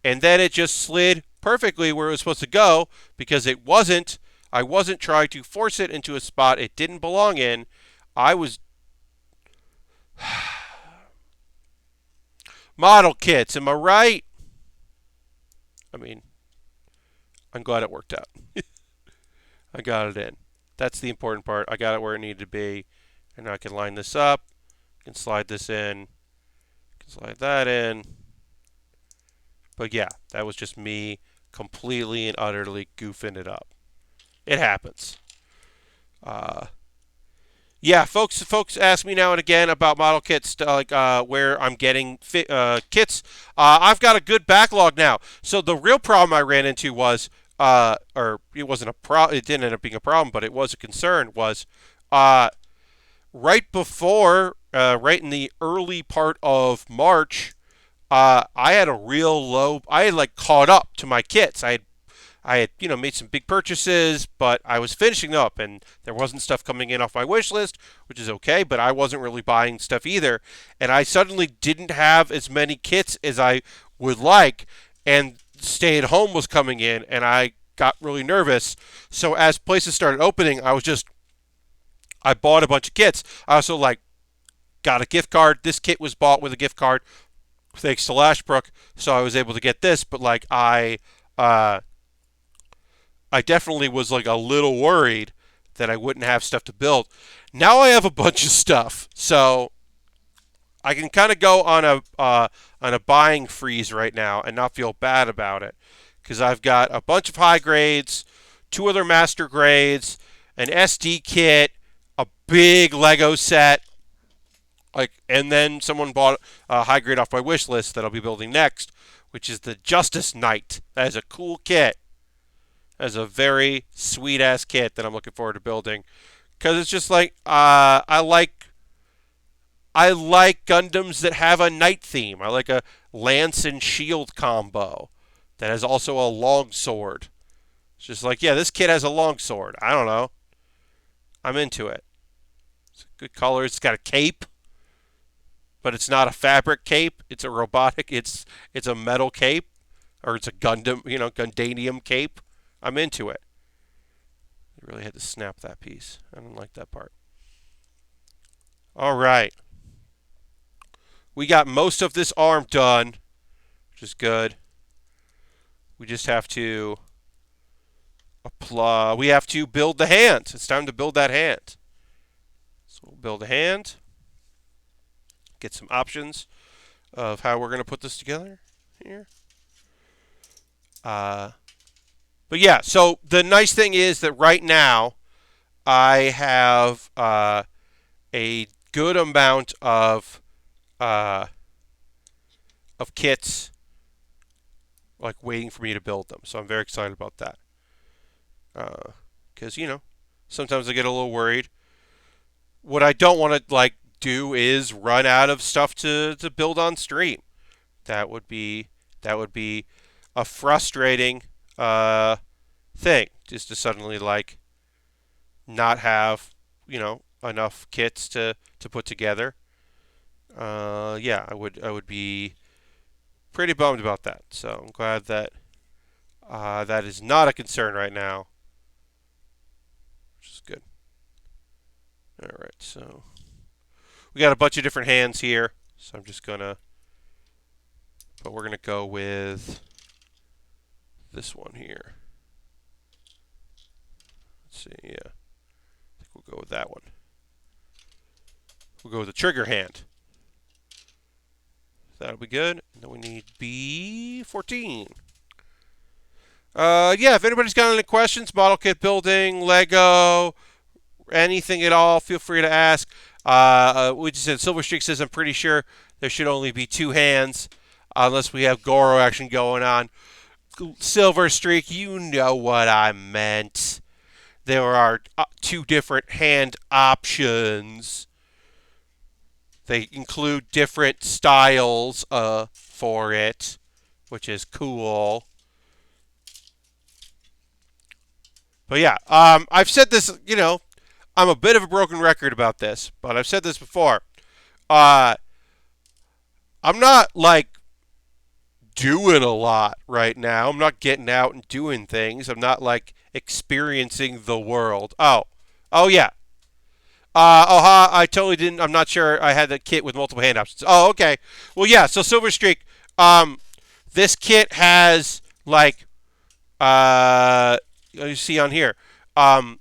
Speaker 1: And then it just slid perfectly where it was supposed to go because it wasn't. I wasn't trying to force it into a spot it didn't belong in. I was model kits, am I right? I mean, I'm glad it worked out. I got it in. That's the important part. I got it where it needed to be. And now I can line this up. I can slide this in. I can slide that in. But yeah, that was just me completely and utterly goofing it up. It happens. Uh, yeah, folks ask me now and again about model kits, where I'm getting kits. I've got a good backlog now. So the real problem I ran into was, or it wasn't a problem. It didn't end up being a problem, but it was a concern. Was right before, right in the early part of March, I had a real low. I had like caught up to my kits. I had made some big purchases, but I was finishing up, and there wasn't stuff coming in off my wish list, which is okay. But I wasn't really buying stuff either, and I suddenly didn't have as many kits as I would like, and stay at home was coming in, and I got really nervous. So as places started opening, I bought a bunch of kits. I also got a gift card. This kit was bought with a gift card, thanks to Lashbrook, so I was able to get this. But I definitely was like a little worried that I wouldn't have stuff to build. Now I have a bunch of stuff, so I can kind of go on a buying freeze right now and not feel bad about it because I've got a bunch of high grades, two other master grades, an SD kit, a big Lego set, and then someone bought a high grade off my wish list that I'll be building next, which is the Justice Knight. That is a cool kit. As a very sweet ass kit that I'm looking forward to building, because it's just I like Gundams that have a knight theme. I like a lance and shield combo that has also a long sword. It's just like, yeah, this kit has a long sword. I don't know. I'm into it. It's good colors. It's got a cape, but it's not a fabric cape. It's a robotic. It's a metal cape, or it's a Gundam, Gundanium cape. I'm into it. I really had to snap that piece. I don't like that part. All right. We got most of this arm done, which is good. We just have to apply. We have to build the hand. It's time to build that hand. So we'll build a hand. Get some options of how we're going to put this together here. But yeah, so the nice thing is that right now I have a good amount of kits waiting for me to build them. So I'm very excited about that. Because sometimes I get a little worried. What I don't want to do is run out of stuff to build on stream. That would be a frustrating thing, just to suddenly not have enough kits to put together. Yeah, I would be pretty bummed about that. So I'm glad that that is not a concern right now, which is good. All right, so we got a bunch of different hands here. So I'm just gonna, but we're gonna go with this one here. Let's see, yeah, I think we'll go with that one. We'll go with the trigger hand. That'll be good. And then we need B14. Yeah, if anybody's got any questions, model kit building, Lego, anything at all, feel free to ask. We just said Silver Streak says I'm pretty sure there should only be two hands, unless we have Goro action going on. Silver Streak, you know what I meant. There are two different hand options. They include different styles for it, which is cool. But yeah, I've said this, I'm a bit of a broken record about this, but I've said this before. Uh, I'm not like doing a lot right now. I'm not getting out and doing things. I'm not like experiencing the world. Oh yeah. I totally didn't. I'm not sure I had the kit with multiple hand options. Oh, okay. Well, yeah. So Silver Streak, this kit has like, you see on here, um,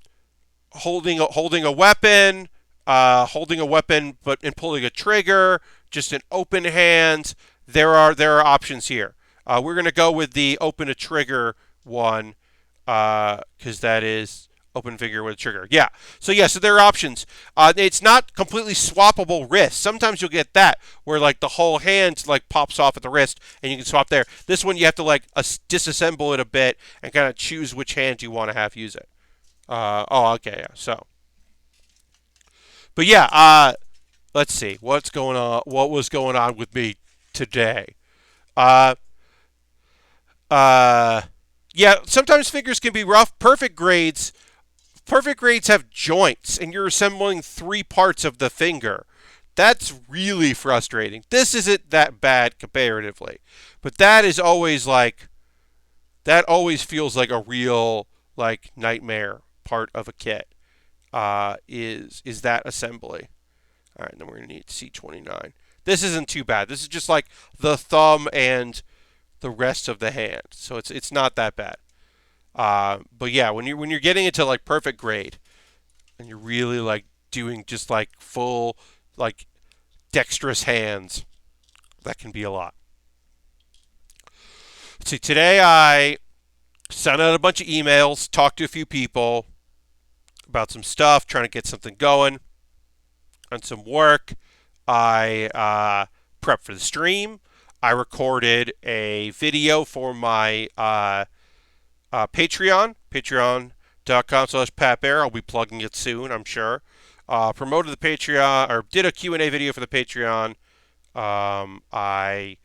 Speaker 1: holding a weapon, but in pulling a trigger, just an open hand. There are options here. We're gonna go with the open a trigger one because that is open figure with a trigger. Yeah. So there are options. It's not completely swappable wrist. Sometimes you'll get that where like the whole hand like pops off at the wrist and you can swap there. This one you have to like disassemble it a bit and kind of choose which hand you want to have use it. Okay. Yeah. But yeah. Let's see what's going on. What was going on with me today? Uh, uh, yeah. Sometimes figures can be rough. Perfect grades have joints, and you're assembling three parts of the finger. That's really frustrating. This isn't that bad comparatively, but that always feels like a real like nightmare part of a kit. Is that assembly? All right, then we're gonna need C29. This isn't too bad. This is just like the thumb and the rest of the hand, so it's not that bad. But yeah, when you're getting into like perfect grade and you're really like doing just like full like dexterous hands, that can be a lot. See, today I sent out a bunch of emails, talked to a few people about some stuff, trying to get something going on some work. I prepped for the stream. I recorded a video for my Patreon, patreon.com/PatBaer. I'll be plugging it soon, I'm sure. Promoted the Patreon, or did a Q&A video for the Patreon. I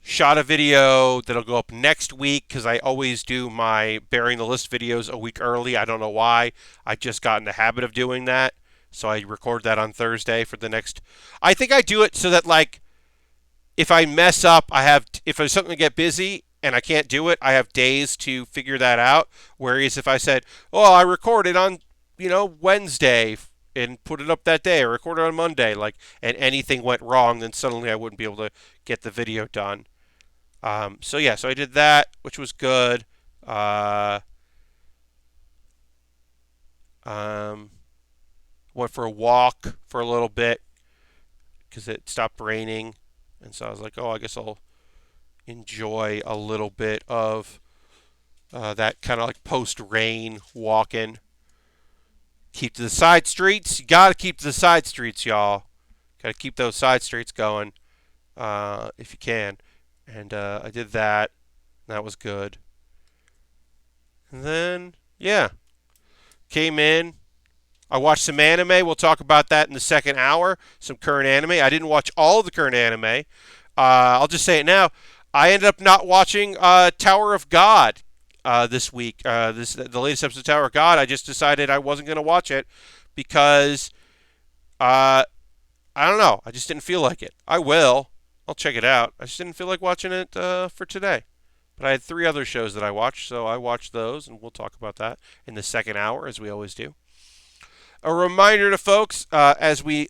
Speaker 1: shot a video that'll go up next week because I always do my Baering the List videos a week early. I don't know why. I just got in the habit of doing that. So I record that on Thursday for the next. I think I do it so that like if I mess up, if there's something to get busy and I can't do it, I have days to figure that out. Whereas if I said, "Oh, I recorded on Wednesday and put it up that day, or recorded on Monday," like, and anything went wrong, then suddenly I wouldn't be able to get the video done. So I did that, which was good. Went for a walk for a little bit because it stopped raining, and so I was like, oh, I guess I'll enjoy a little bit of that kind of like post-rain walking. Keep to the side streets. You got to keep to the side streets, y'all. Got to keep those side streets going if you can. And I did that. That was good. And then, yeah, came in. I watched some anime. We'll talk about that in the second hour. Some current anime. I didn't watch all of the current anime. I'll just say it now. I ended up not watching Tower of God this week. The latest episode of Tower of God. I just decided I wasn't going to watch it because I don't know. I just didn't feel like it. I will. I'll check it out. I just didn't feel like watching it for today. But I had 3 other shows that I watched, so I watched those, and we'll talk about that in the second hour, as we always do. A reminder to folks, as we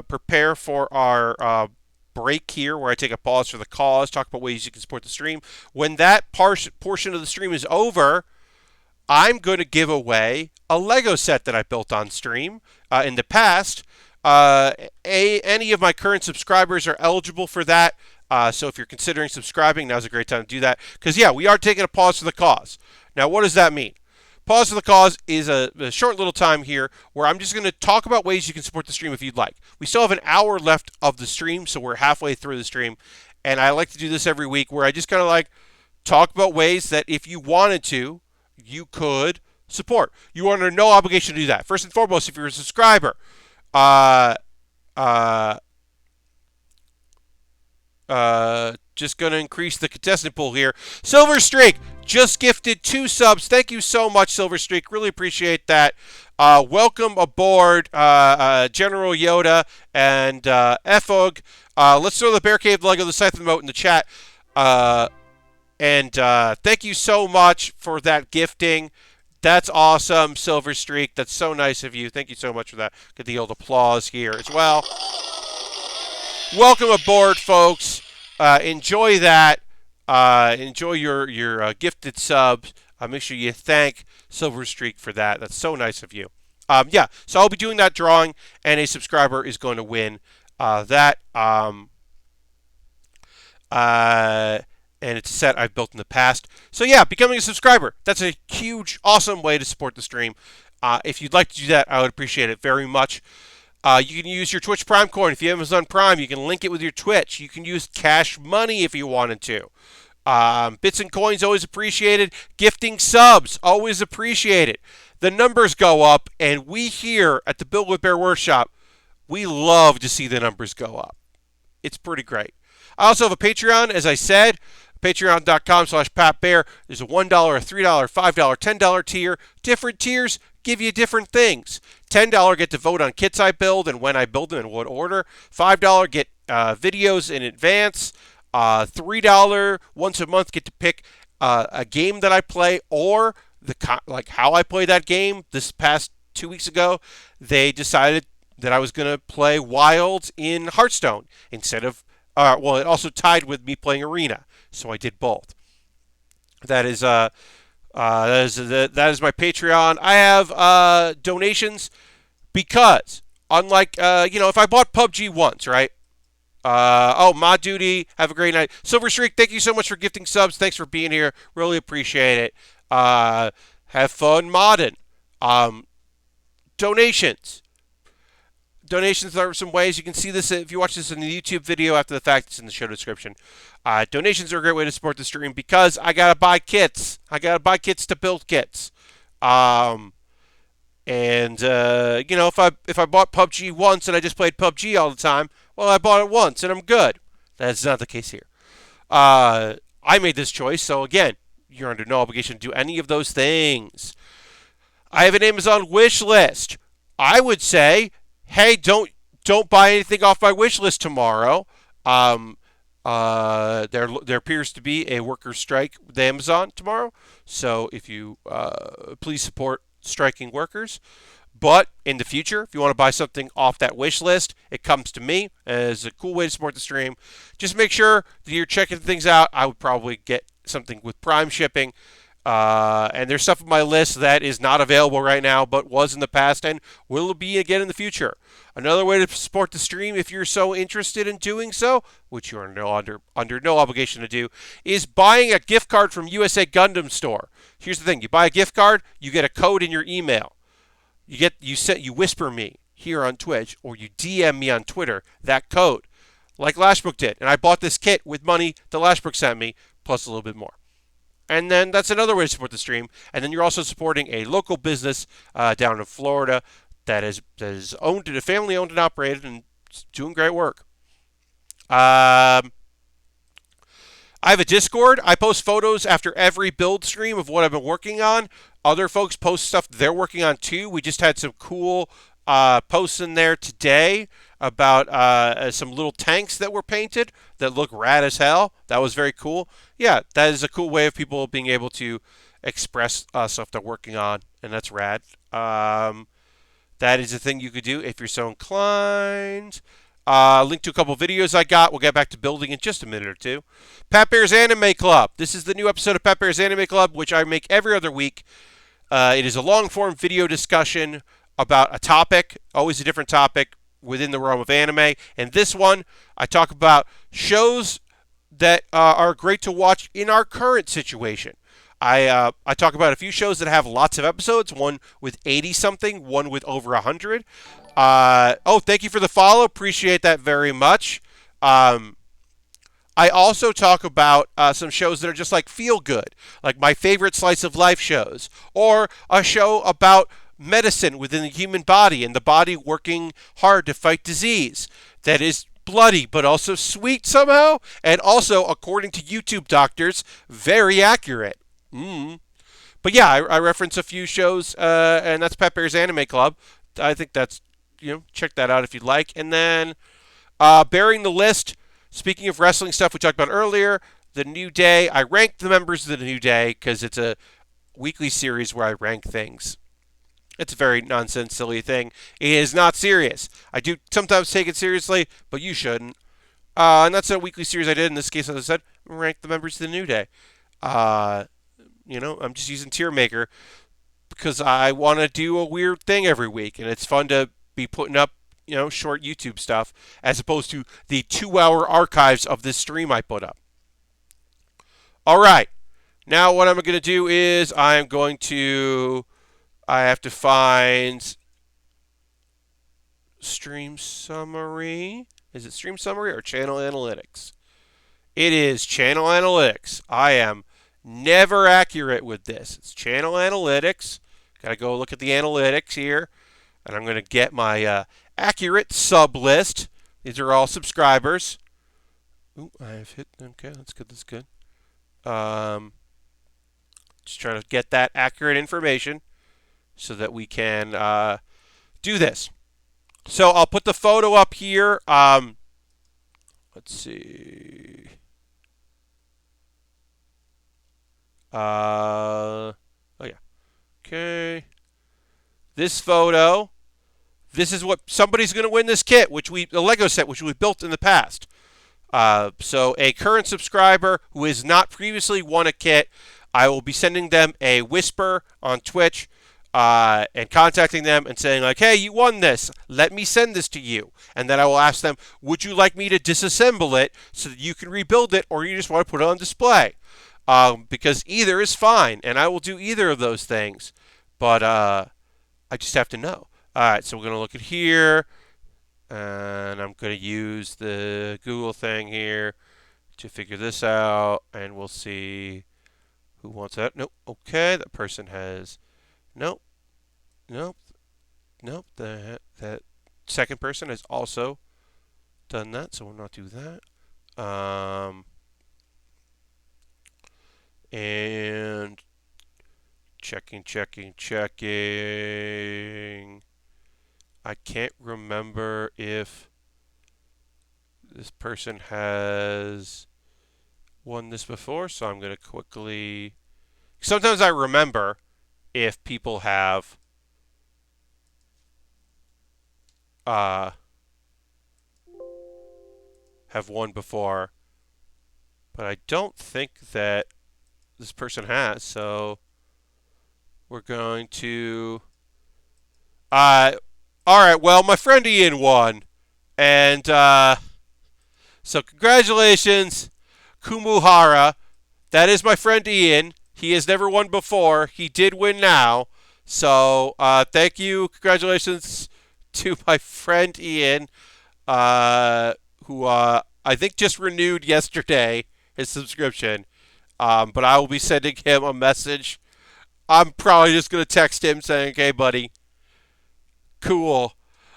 Speaker 1: prepare for our break here, where I take a pause for the cause, talk about ways you can support the stream. When that portion of the stream is over, I'm going to give away a Lego set that I built on stream in the past. Any of my current subscribers are eligible for that. So if you're considering subscribing, now's a great time to do that. Because, yeah, we are taking a pause for the cause. Now, what does that mean? Pause for the cause is a short little time here where I'm just going to talk about ways you can support the stream if you'd like. We still have an hour left of the stream, so we're halfway through the stream. And I like to do this every week where I just kind of like talk about ways that if you wanted to, you could support. You are under no obligation to do that. First and foremost, if you're a subscriber, just going to increase the contestant pool here. Silver Streak just gifted 2 subs. Thank you so much, Silver Streak. Really appreciate that. Welcome aboard, General Yoda and Efog. Let's throw the Bear Cave Lego the Scythe emote in the chat. And thank you so much for that gifting. That's awesome, Silver Streak. That's so nice of you. Thank you so much for that. Get the old applause here as well. Welcome aboard, folks. Enjoy that. Enjoy your gifted subs. Make sure you thank Silver Streak for that. That's so nice of you. Yeah, so I'll be doing that drawing, and a subscriber is going to win that. And it's a set I've built in the past. So yeah, becoming a subscriber. That's a huge, awesome way to support the stream. If you'd like to do that, I would appreciate it very much. You can use your Twitch Prime coin. If you have Amazon Prime, you can link it with your Twitch. You can use Cash Money if you wanted to. Bits and coins, always appreciated. Gifting subs, always appreciated. The numbers go up, and we here at the Build with Bear Workshop, we love to see the numbers go up. It's pretty great. I also have a Patreon, as I said. Patreon.com/PatBear. There's a $1, a $3, $5, $10 tier. Different tiers give you different things. $10 get to vote on kits I build and when I build them and what order. $5 get videos in advance. $3 once a month get to pick a game that I play or like how I play that game. This past 2 weeks ago, they decided that I was going to play Wilds in Hearthstone instead of well, it also tied with me playing Arena, so I did both. That is my Patreon. I have donations because, unlike if I bought PUBG once, right? Mod Duty, have a great night. Silver Streak, thank you so much for gifting subs. Thanks for being here. Really appreciate it. Have fun modding. Donations. Donations are some ways. You can see this if you watch this in the YouTube video after the fact. It's in the show description. Donations are a great way to support the stream because I got to buy kits. I got to buy kits to build kits. If I bought PUBG once and I just played PUBG all the time, well, I bought it once and I'm good. That's not the case here. I made this choice, so again, you're under no obligation to do any of those things. I have an Amazon wish list. I would say, hey, don't buy anything off my wish list tomorrow. There appears to be a workers' strike with Amazon tomorrow. So if you please support striking workers. But in the future, if you want to buy something off that wish list, it comes to me as a cool way to support the stream. Just make sure that you're checking things out. I would probably get something with Prime shipping. And there's stuff on my list that is not available right now, but was in the past and will be again in the future. Another way to support the stream, if you're so interested in doing so, which you're under no obligation to do, is buying a gift card from USA Gundam Store. Here's the thing: you buy a gift card, you get a code in your email. You whisper me here on Twitch, or you DM me on Twitter that code, like Lashbrook did, and I bought this kit with money that Lashbrook sent me, plus a little bit more. And then that's another way to support the stream. And then you're also supporting a local business down in Florida that is owned, family owned and operated, and doing great work. I have a Discord. I post photos after every build stream of what I've been working on. Other folks post stuff they're working on too. We just had some cool posts in there today about some little tanks that were painted that look rad as hell. That was very cool. Yeah, that is a cool way of people being able to express stuff they're working on, and that's rad. That is a thing you could do if you're so inclined. Link to a couple videos I got. We'll get back to building in just a minute or two. Pat Bear's Anime Club. This is the new episode of Pat Bear's Anime Club, which I make every other week. It is a long-form video discussion about a topic, always a different topic within the realm of anime. And this one, I talk about shows that are great to watch in our current situation. I talk about a few shows that have lots of episodes. One with 80 something, one with over 100. Thank you for the follow. Appreciate that very much. I also talk about some shows that are just like feel good, like my favorite slice of life shows, or a show about medicine within the human body and the body working hard to fight disease that is bloody but also sweet somehow, and also, according to YouTube doctors, very accurate. But yeah, I reference a few shows, and that's Baer's Anime Club. I think that's, check that out if you'd like. And then Baering the List. Speaking of wrestling stuff we talked about earlier, the New Day. I rank the members of the New Day because it's a weekly series where I rank things. It's a very nonsense, silly thing. It is not serious. I do sometimes take it seriously, but you shouldn't. And that's a weekly series I did. In this case, as I said, rank the members of the New Day. I'm just using Tier Maker because I want to do a weird thing every week, and it's fun to be putting up, short YouTube stuff as opposed to the 2-hour archives of this stream I put up. All right. Now what I'm going to do is I have to find stream summary. Is it stream summary or channel analytics? It is channel analytics. I am never accurate with this. It's channel analytics. Got to go look at the analytics here. And I'm going to get my accurate sub list. These are all subscribers. Ooh, I have hit. Okay, that's good. That's good. Just trying to get that accurate information so that we can do this. So I'll put the photo up here. Let's see. Oh yeah. Okay. This photo. This is what somebody's going to win this kit, the Lego set, which we built in the past. So a current subscriber who has not previously won a kit, I will be sending them a whisper on Twitch and contacting them and saying like, hey, you won this. Let me send this to you. And then I will ask them, would you like me to disassemble it so that you can rebuild it, or you just want to put it on display? Because either is fine, and I will do either of those things. But I just have to know. All right, so we're going to look at here, and I'm going to use the Google thing here to figure this out, and we'll see who wants that. Nope. Okay, that person has. Nope. Nope. Nope. That second person has also done that, so we'll not do that. And checking. I can't remember if this person has won this before, so I'm going to quickly. Sometimes I remember if people have won before, but I don't think that this person has. So we're going to. All right. Well, my friend Ian won, and so congratulations, Kumuhara. That is my friend Ian. He has never won before. He did win now. So thank you. Congratulations to my friend Ian, who I think just renewed yesterday his subscription. But I will be sending him a message. I'm probably just going to text him saying, okay, buddy, cool.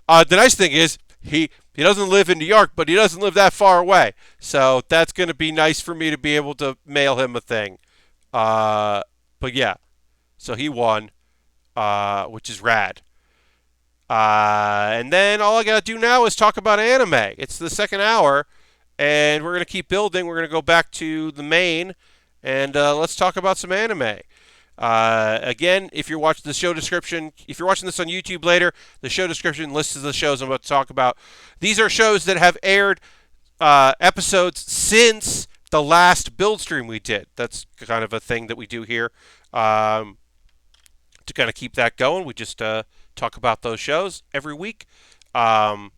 Speaker 1: The nice thing is he doesn't live in New York, but he doesn't live that far away. So that's going to be nice for me to be able to mail him a thing. But yeah, so he won, which is rad. And then all I got to do now is talk about anime. It's the second hour, and we're going to keep building. We're going to go back to the main, and let's talk about some anime. Again, if you're watching the show description, if you're watching this on YouTube later, the show description lists the shows I'm about to talk about. These are shows that have aired episodes since the last build stream we did. That's kind of a thing that we do here to kind of keep that going. We just talk about those shows every week. Yeah,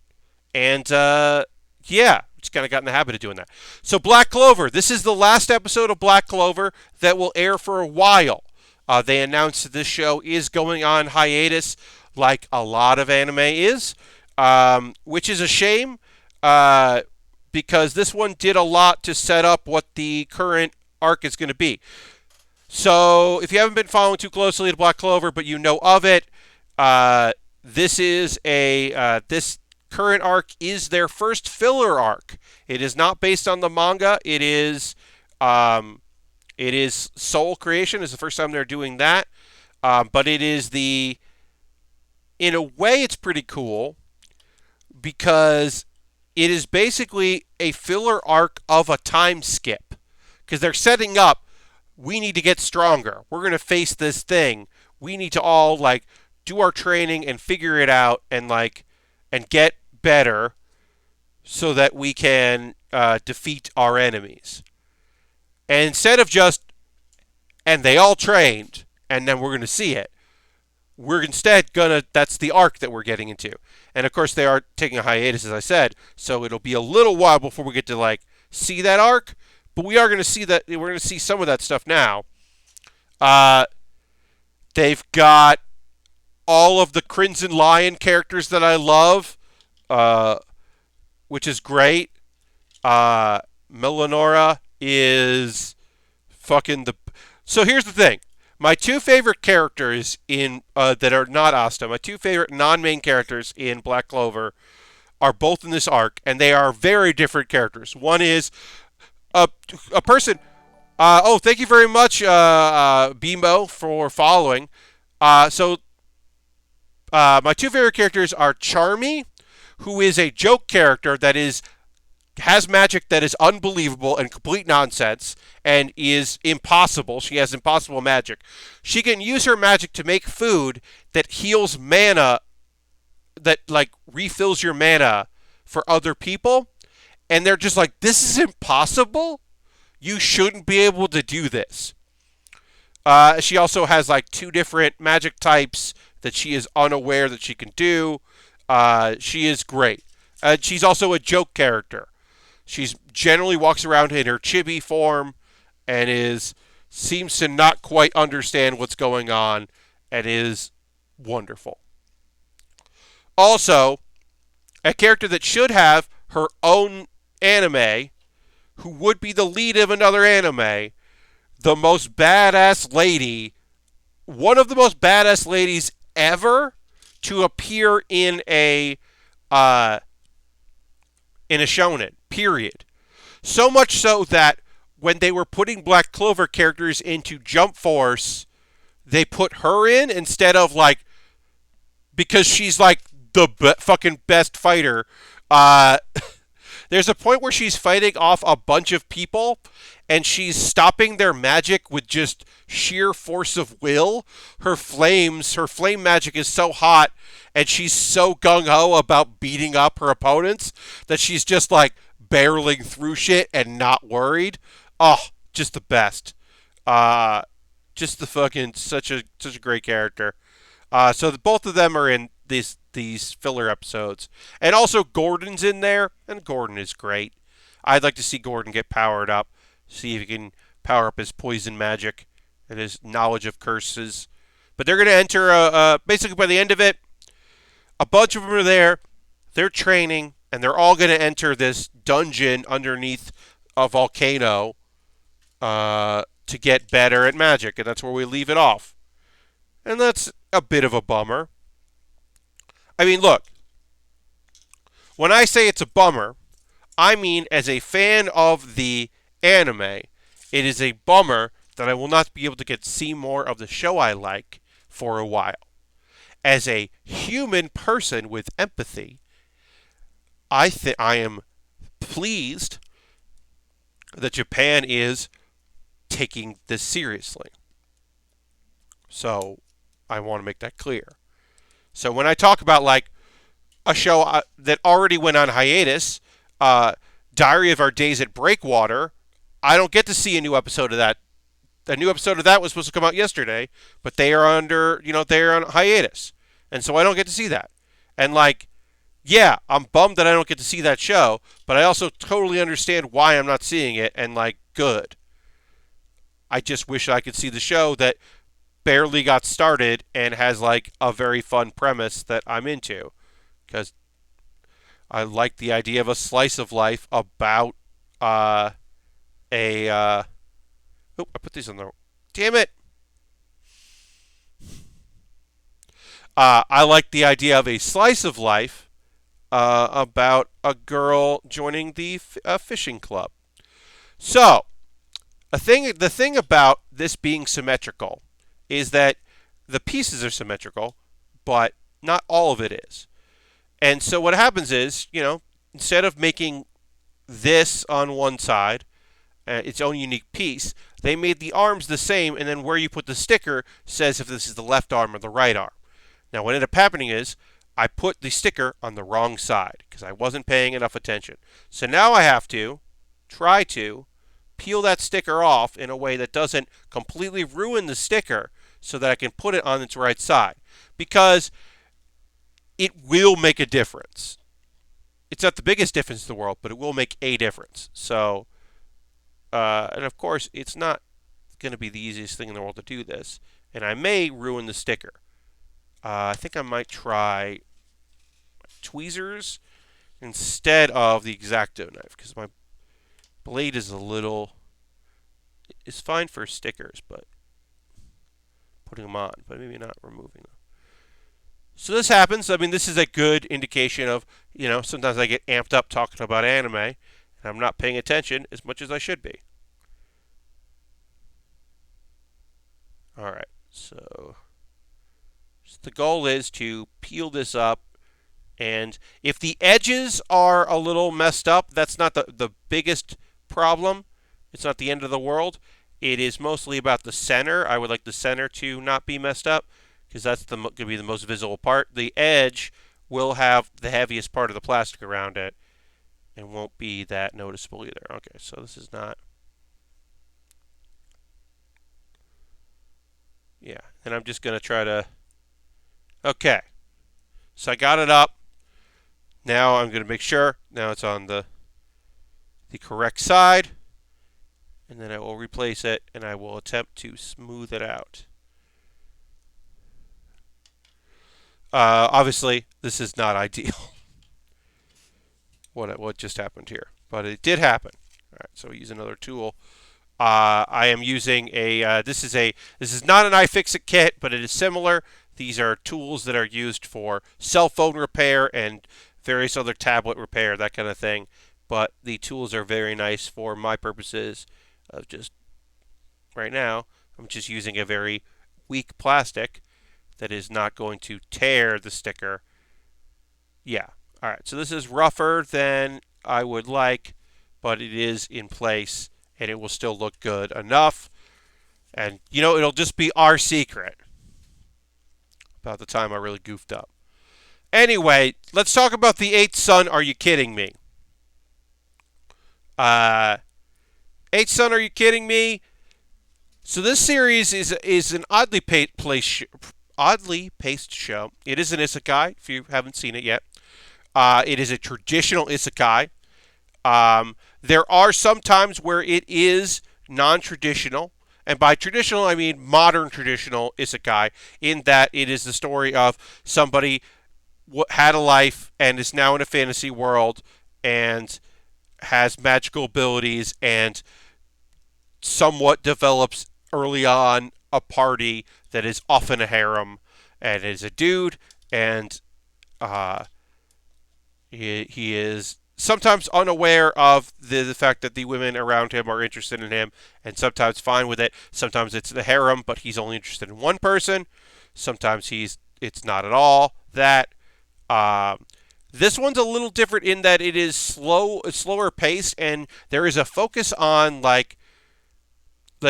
Speaker 1: just kind of got in the habit of doing that. So Black Clover, this is the last episode of Black Clover that will air for a while. They announced that this show is going on hiatus, like a lot of anime is, which is a shame, because this one did a lot to set up what the current arc is going to be. So if you haven't been following too closely to Black Clover, but you know of it, this is this current arc is their first filler arc. It is not based on the manga. It is Soul Creation. It's the first time they're doing that. But it is in a way, it's pretty cool because it is basically a filler arc of a time skip. Because they're setting up, we need to get stronger. We're going to face this thing. We need to all, do our training and figure it out and get better so that we can defeat our enemies. And instead of and they all trained, and then we're going to see it, we're instead that's the arc that we're getting into. And of course they are taking a hiatus, as I said, so it'll be a little while before we get to see that arc, but we are going to see that. We're going to see some of that stuff now. They've got all of the Crimson Lion characters that I love, which is great. Melanora is fucking So here's the thing. My two favorite characters that are not Asta, my two favorite non-main characters in Black Clover are both in this arc, and they are very different characters. One is a person. Thank you very much, Bimbo, for following. My two favorite characters are Charmy, who is a joke character that has magic that is unbelievable and complete nonsense and is impossible. She has impossible magic. She can use her magic to make food that heals mana, that refills your mana for other people. And they're just this is impossible. You shouldn't be able to do this. She also has two different magic types that she is unaware that she can do. She is great. She's also a joke character. She generally walks around in her chibi form and seems to not quite understand what's going on and is wonderful. Also, a character that should have her own anime, who would be the lead of another anime, the most badass lady, one of the most badass ladies ever to appear in a shonen, period. So much so that when they were putting Black Clover characters into Jump Force, they put her in instead of because she's the fucking best fighter. There's a point where she's fighting off a bunch of people and she's stopping their magic with just sheer force of will. Her flame magic is so hot and she's so gung-ho about beating up her opponents that she's just barreling through shit and not worried. Oh, just the best. Just the fucking such a great character. So both of them are in these filler episodes. And also Gordon's in there, and Gordon is great. I'd like to see Gordon get powered up, see if he can power up his poison magic and his knowledge of curses. But they're going to enter, basically by the end of it, a bunch of them are there, they're training, and they're all going to enter this dungeon underneath a volcano to get better at magic, and that's where we leave it off. And that's a bit of a bummer. I mean, look, when I say it's a bummer, I mean as a fan of the anime, it is a bummer that I will not be able to see more of the show I like for a while. As a human person with empathy, I am pleased that Japan is taking this seriously. So I want to make that clear. So when I talk about a show that already went on hiatus, Diary of Our Days at Breakwater, I don't get to see a new episode of that. A new episode of that was supposed to come out yesterday, but they are they're on hiatus. And so I don't get to see that. And yeah, I'm bummed that I don't get to see that show, but I also totally understand why I'm not seeing it, and like, good. I just wish I could see the show that barely got started and has like a very fun premise that I'm into, because I like the idea of a slice of life about uh, a. Oh, I put these on the. Damn it! I like the idea of a slice of life about a girl joining the fishing club. So, the thing about this being symmetrical is that the pieces are symmetrical, but not all of it is. And so what happens is, instead of making this on one side, its own unique piece, they made the arms the same, and then where you put the sticker says if this is the left arm or the right arm. Now, what ended up happening is I put the sticker on the wrong side because I wasn't paying enough attention. So now I have to try to peel that sticker off in a way that doesn't completely ruin the sticker so that I can put it on its right side. Because it will make a difference. It's not the biggest difference in the world, but it will make a difference. So, and of course, it's not going to be the easiest thing in the world to do this. And I may ruin the sticker. I think I might try tweezers instead of the X-Acto knife because my blade is is fine for stickers, but putting them on, but maybe not removing them. So this happens. I mean, this is a good indication of, sometimes I get amped up talking about anime, and I'm not paying attention as much as I should be. All right, so the goal is to peel this up, and if the edges are a little messed up, that's not the biggest problem. It's not the end of the world. It is mostly about the center. I would like the center to not be messed up because that's going to be the most visible part. The edge will have the heaviest part of the plastic around it and won't be that noticeable either. Okay, so this is not. Yeah, and I'm just going to try to. Okay, so I got it up. Now I'm going to make sure. Now it's on the correct side. And then I will replace it, and I will attempt to smooth it out. Obviously, this is not ideal. what just happened here, but it did happen. All right, so we use another tool. I am using a. This is not an iFixit kit, but it is similar. These are tools that are used for cell phone repair and various other tablet repair, that kind of thing. But the tools are very nice for my purposes. Of just right now, I'm just using a very weak plastic that is not going to tear the sticker. Yeah. All right. So this is rougher than I would like, but it is in place and it will still look good enough. And, it'll just be our secret about the time I really goofed up. Anyway, let's talk about the eighth son. Are you kidding me? Eighth Son, Are You Kidding Me? So this series is an oddly paced show. It is an isekai, if you haven't seen it yet. It is a traditional isekai. There are some times where it is non-traditional. And by traditional, I mean modern traditional isekai, in that it is the story of somebody had a life and is now in a fantasy world and has magical abilities and somewhat develops early on a party that is often a harem and is a dude, and he is sometimes unaware of the fact that the women around him are interested in him, and sometimes fine with it. Sometimes it's the harem, but he's only interested in one person. Sometimes it's not at all that. This one's a little different in that it is slower paced, and there is a focus on like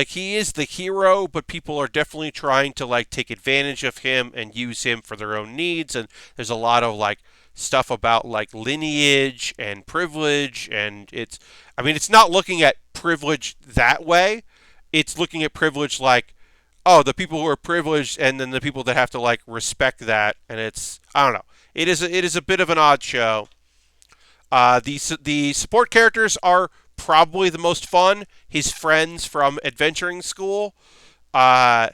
Speaker 1: he is the hero, but people are definitely trying to take advantage of him and use him for their own needs. And there's a lot of stuff about lineage and privilege, and it's not looking at privilege that way. It's looking at privilege the people who are privileged, and then the people that have to respect that. And it's, I don't know. it is a bit of an odd show. The support characters are probably the most fun. His friends from adventuring school. Uh,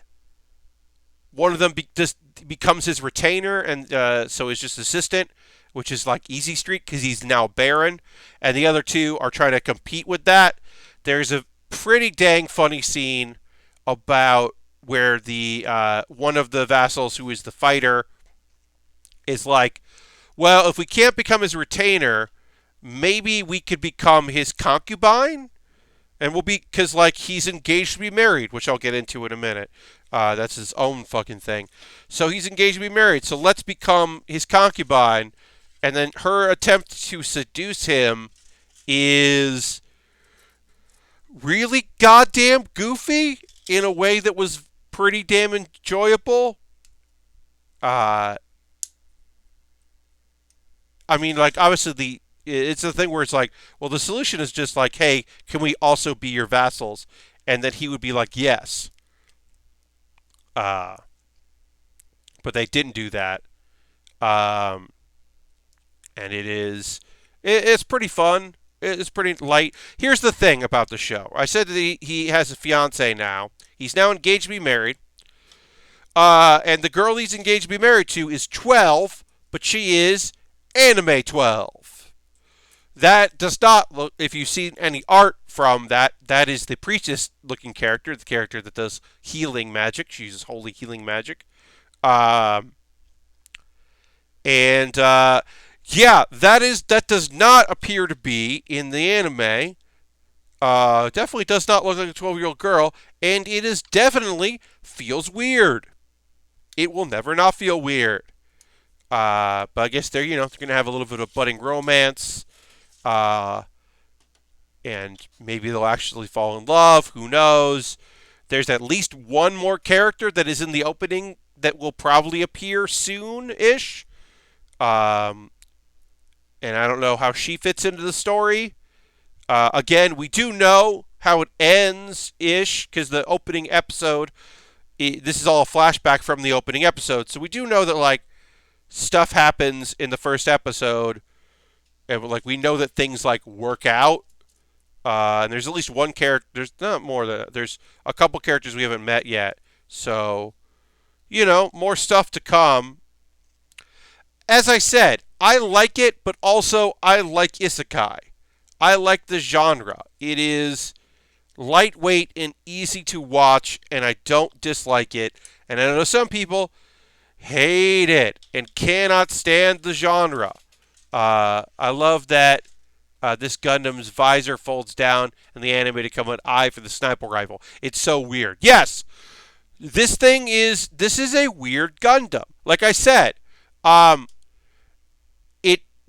Speaker 1: One of them just becomes his retainer, and so is just assistant, which is like easy street because he's now Baron, and the other two are trying to compete with that. There's a pretty dang funny scene about where the one of the vassals, who is the fighter, is like, well, if we can't become his retainer, maybe we could become his concubine, and we'll be, because like he's engaged to be married, which I'll get into in a minute. That's his own fucking thing. So he's engaged to be married. So let's become his concubine, and then her attempt to seduce him is really goddamn goofy in a way that was pretty damn enjoyable. Uh, I mean, like, obviously it's a thing where it's like, well, the solution is just like, hey, can we also be your vassals? And then he would be like, yes. Uh, but they didn't do that. Um, and it's pretty fun. It's pretty light. Here's the thing about the show. I said that he has a fiance now. He's now engaged to be married. And the girl he's engaged to be married to is 12, but she is anime 12. That does not look, if you've seen any art from that, that is the priestess looking character, the character that does healing magic. She uses holy healing magic. Um, and yeah, that does not appear to be in the anime. Definitely does not look like a 12-year-old girl, and it is definitely feels weird. It will never not feel weird. But I guess they're gonna have a little bit of budding romance. Uh, and maybe they'll actually fall in love. Who knows? There's at least one more character that is in the opening that will probably appear soon-ish. Um, and I don't know how she fits into the story. Again, we do know how it ends-ish because the opening episode, this is all a flashback from the opening episode. So we do know that, like, stuff happens in the first episode, and like we know that things like work out. And there's at least one character. There's not more than that. There's a couple characters we haven't met yet. So, more stuff to come. As I said, I like it, but also I like isekai. I like the genre. It is lightweight and easy to watch, and I don't dislike it. And I know some people hate it and cannot stand the genre. I love that this Gundam's visor folds down and the animated come an eye for the sniper rifle. It's so weird. Yes, this is a weird Gundam. Like I said, it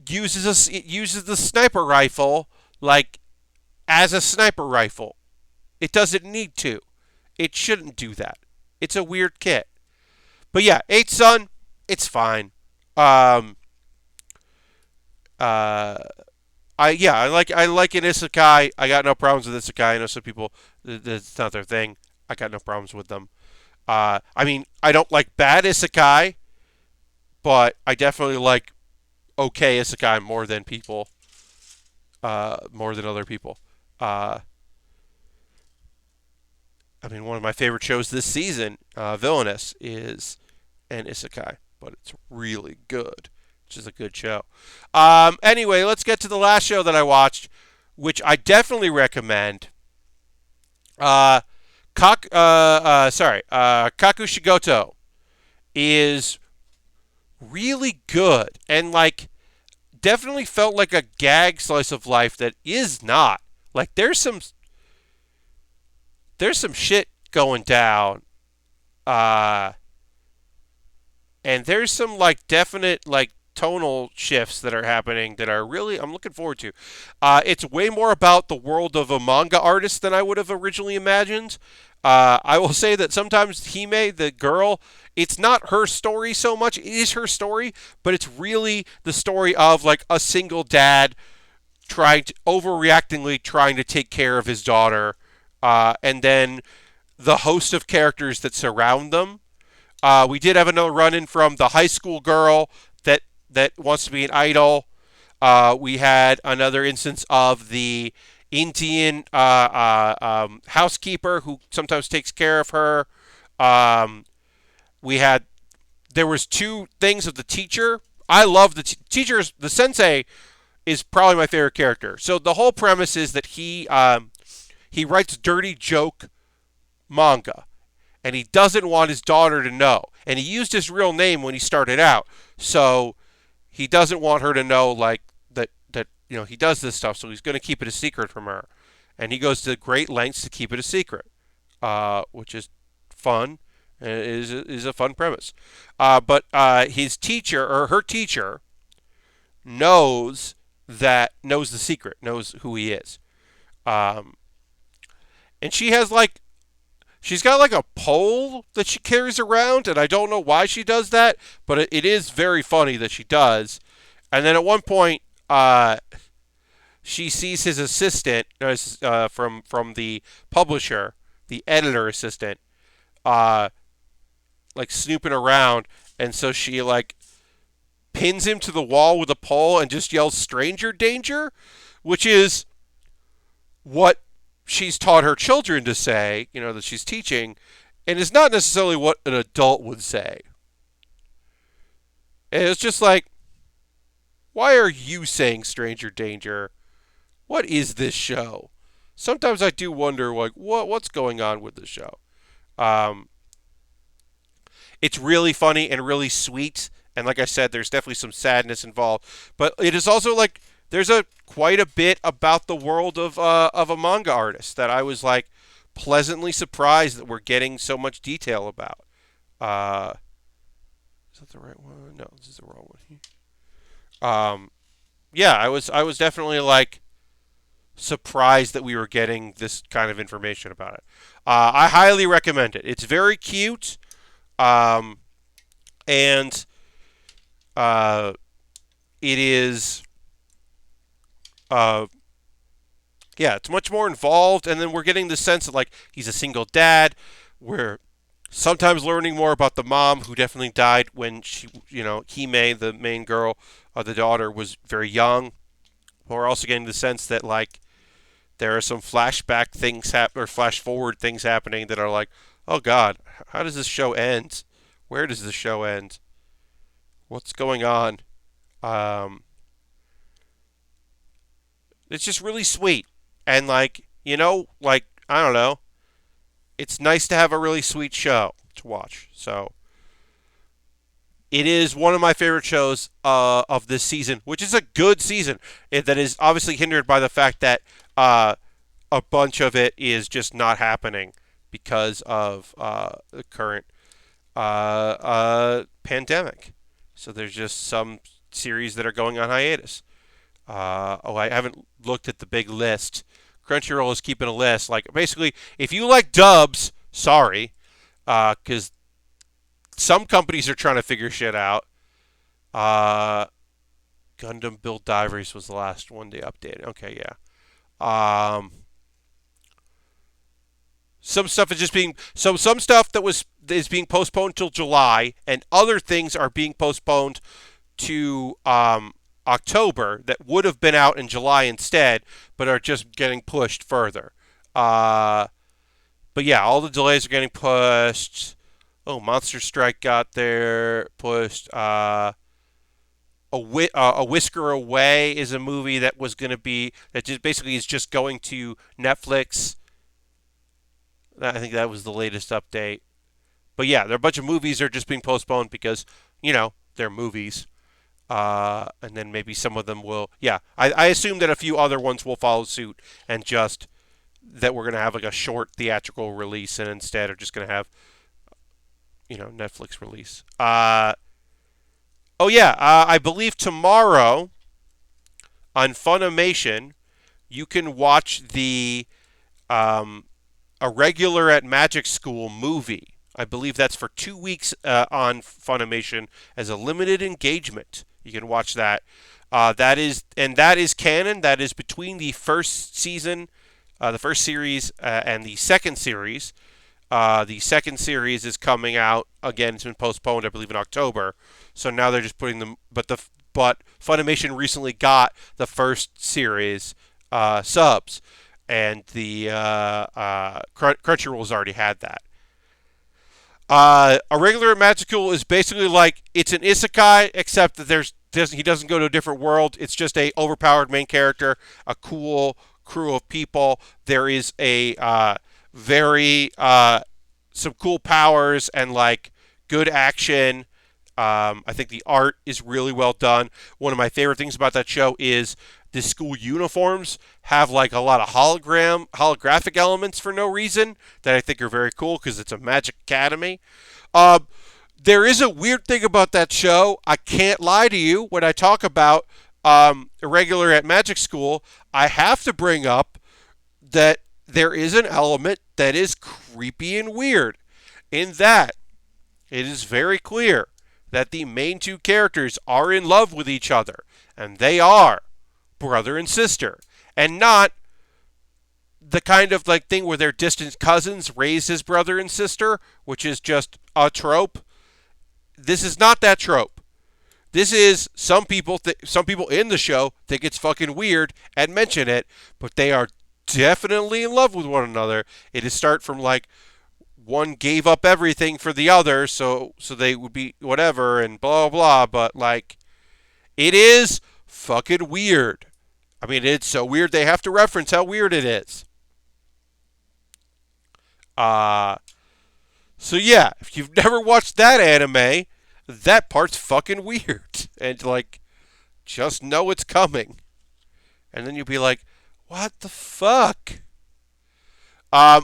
Speaker 1: uses the sniper rifle like as a sniper rifle. It doesn't need to. It shouldn't do that. It's a weird kit. But yeah, 8 Sun, it's fine. I like an isekai. I got no problems with isekai. I know some people that's not their thing. I got no problems with them. I mean, I don't like bad isekai, but I definitely like okay isekai more than other people. I mean, one of my favorite shows this season, Villainous, is an isekai, but it's really good. Which is a good show. Anyway, let's get to the last show that I watched, which I definitely recommend. Kakushigoto is really good and like definitely felt like a gag slice of life that is not. Like there's some shit going down. And there's some like definite like tonal shifts that are happening that are really I'm looking forward to. It's way more about the world of a manga artist than I would have originally imagined. I will say that sometimes Hime, the girl, it's not her story so much. It is her story, but it's really the story of like a single dad overreactingly trying to take care of his daughter, and then the host of characters that surround them. We did have another run-in from the high school girl that that wants to be an idol. We had another instance of the Indian housekeeper who sometimes takes care of her. Um, we had there was two things of the teacher. I love the teachers. The sensei is probably my favorite character. So the whole premise is that he writes dirty joke manga, and he doesn't want his daughter to know. And he used his real name when he started out, so he doesn't want her to know like that he does this stuff. So he's going to keep it a secret from her, and he goes to great lengths to keep it a secret, which is fun. And is a fun premise. But his teacher or her teacher knows the secret, knows who he is. Um, and she's got like a pole that she carries around, and I don't know why she does that, but it is very funny that she does. And then at one point, she sees his assistant from the publisher, the editor assistant, like snooping around, and so she like pins him to the wall with a pole and just yells "stranger danger," which is what she's taught her children to say, that she's teaching, and is not necessarily what an adult would say. And it's just like, why are you saying stranger danger? What is this show? Sometimes I do wonder, like, what's going on with this show? Um, it's really funny and really sweet, and like I said, there's definitely some sadness involved. But it is also like there's quite a bit about the world of a manga artist that I was like pleasantly surprised that we're getting so much detail about. Is that the right one? No, this is the wrong one. Yeah, I was definitely like surprised that we were getting this kind of information about it. I highly recommend it. It's very cute, and it is, yeah, it's much more involved. And then we're getting the sense that like he's a single dad. We're sometimes learning more about the mom who definitely died when she, Hime, the main girl, the daughter, was very young. But we're also getting the sense that like there are some flashback things or flash forward things happening that are like, oh God, how does this show end? Where does this show end? What's going on? It's just really sweet. And like, like, I don't know. It's nice to have a really sweet show to watch. So it is one of my favorite shows of this season, which is a good season. That is obviously hindered by the fact that a bunch of it is just not happening because of the current pandemic. So there's just some series that are going on hiatus. I haven't looked at the big list. Crunchyroll is keeping a list. Like, basically, if you like dubs, sorry, because some companies are trying to figure shit out. Gundam Build Diaries was the last one they updated. Okay, yeah. Some stuff is just being some stuff is being postponed till July, and other things are being postponed to October that would have been out in July instead, but are just getting pushed further. But yeah, all the delays are getting pushed. Oh, Monster Strike got there pushed. A Whisker Away is a movie that was going to be that just basically is just going to Netflix. I think that was the latest update. But yeah, there are a bunch of movies that are just being postponed because they're movies. And then maybe some of them will. Yeah, I assume that a few other ones will follow suit, and just that we're going to have like a short theatrical release, and instead are just going to have Netflix release. Oh yeah, I believe tomorrow on Funimation you can watch the A Regular at Magic School movie. I believe that's for 2 weeks on Funimation as a limited engagement. You can watch that. That is canon. That is between the first season, the first series, and the second series. The second series is coming out again. It's been postponed, I believe, in October. So now they're just putting them. But but Funimation recently got the first series subs, and the Crunchyroll's already had that. A regular magical is basically like it's an isekai, except that he doesn't go to a different world. It's just a overpowered main character, a cool crew of people. There is a very some cool powers and like good action. I think the art is really well done. One of my favorite things about that show is the school uniforms have like a lot of holographic elements for no reason that I think are very cool because it's a magic academy. Um, there is a weird thing about that show. I can't lie to you when I talk about Irregular at Magic School. I have to bring up that there is an element that is creepy and weird in that it is very clear that the main two characters are in love with each other, and they are brother and sister, and not the kind of like thing where they're distant cousins raised as brother and sister, which is just a trope. This is not that trope. This is some people in the show think it's fucking weird and mention it, but they are definitely in love with one another. It is start from like one gave up everything for the other, so they would be whatever and blah blah. But like, it is fucking weird. I mean, it's so weird they have to reference how weird it is. Uh, so yeah, if you've never watched that anime, that part's fucking weird, and like, just know it's coming, and then you'll be like, what the fuck?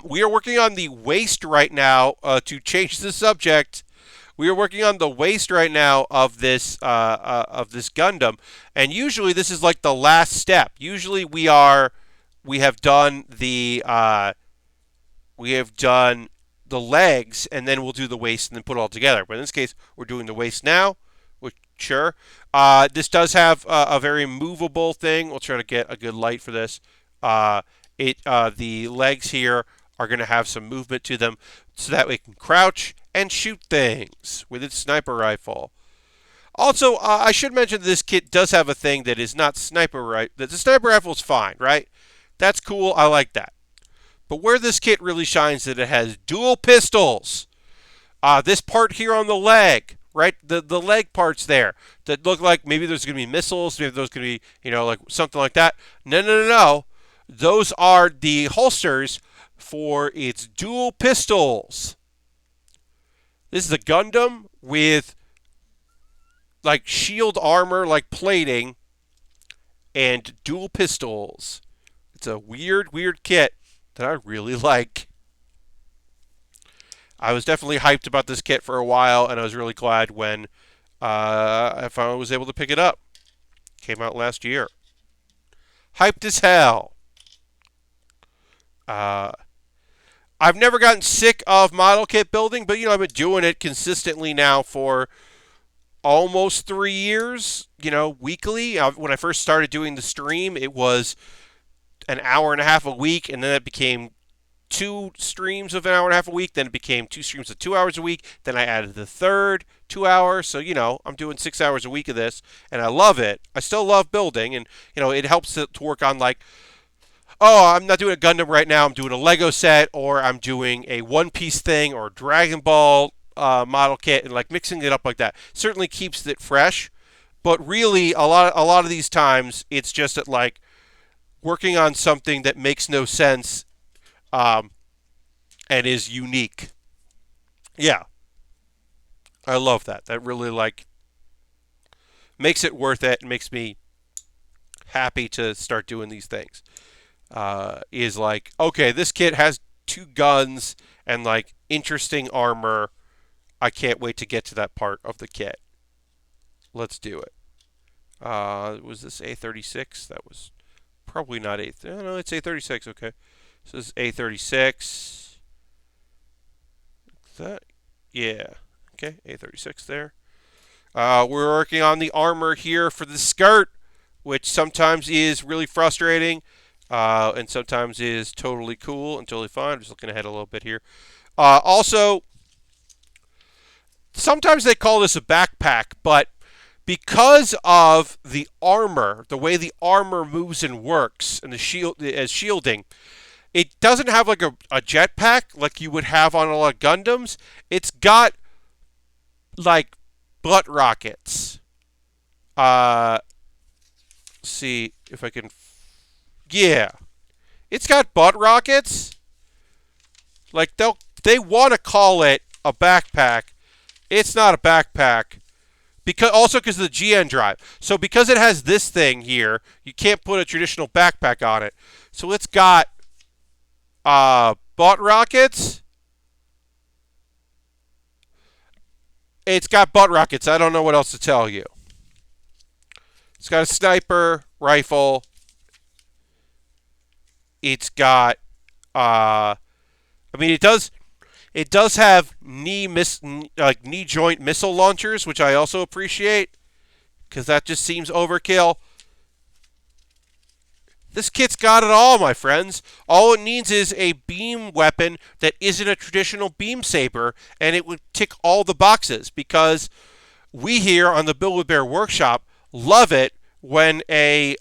Speaker 1: We are working on the waist right now to change the subject. We are working on the waist right now of this Gundam, and usually this is like the last step. Usually we have done the legs, and then we'll do the waist and then put it all together. But in this case, we're doing the waist now. Which sure. This does have a very movable thing. We'll try to get a good light for this. The legs here are going to have some movement to them, so that we can crouch and shoot things with its sniper rifle. Also, I should mention that this kit does have a thing that is not sniper rifle. The sniper rifle is fine, right? That's cool. I like that. But where this kit really shines is that it has dual pistols. This part here on the leg, right? The leg parts there that look like maybe there's going to be missiles, maybe there's going to be, like something like that. No. Those are the holsters for its dual pistols. This is a Gundam with like shield armor, like plating, and dual pistols. It's a weird kit that I really like. I was definitely hyped about this kit for a while, and I was really glad when I finally was able to pick it up. Came out last year. Hyped as hell. I've never gotten sick of model kit building, but I've been doing it consistently now for almost 3 years, weekly. When I first started doing the stream, it was an hour and a half a week, and then it became 2 streams of an hour and a half a week. Then it became 2 streams of 2 hours a week. Then I added the third 2 hours. So, I'm doing 6 hours a week of this, and I love it. I still love building, and, it helps to work on, like, oh, I'm not doing a Gundam right now. I'm doing a Lego set, or I'm doing a One Piece thing, or Dragon Ball model kit, and like mixing it up like that certainly keeps it fresh. But really, a lot of these times, it's just that like working on something that makes no sense, and is unique. Yeah, I love that. That really like makes it worth it. And makes me happy to start doing these things. Is like, okay, this kit has 2 guns and like interesting armor. I can't wait to get to that part of the kit. Let's do it. Was this A36? That was probably not A. No, it's A36. Okay, so this is A36. That, yeah. Okay, A36 there. We're working on the armor here for the skirt, which sometimes is really frustrating. And sometimes is totally cool and totally fine. I'm just looking ahead a little bit here. Also, sometimes they call this a backpack, but because of the armor, the way the armor moves and works, and the shield as shielding, it doesn't have like a jetpack like you would have on a lot of Gundams. It's got like butt rockets. See if I can. Yeah, it's got butt rockets. Like they want to call it a backpack. It's not a backpack. Because of the GN drive. So because it has this thing here, you can't put a traditional backpack on it. So it's got butt rockets. It's got butt rockets. I don't know what else to tell you. It's got a sniper rifle. It's got it does have knee joint missile launchers, which I also appreciate because that just seems overkill. This kit's got it all, my friends. All it needs is a beam weapon that isn't a traditional beam saber, and it would tick all the boxes because we here on the Build with Baer workshop love it when a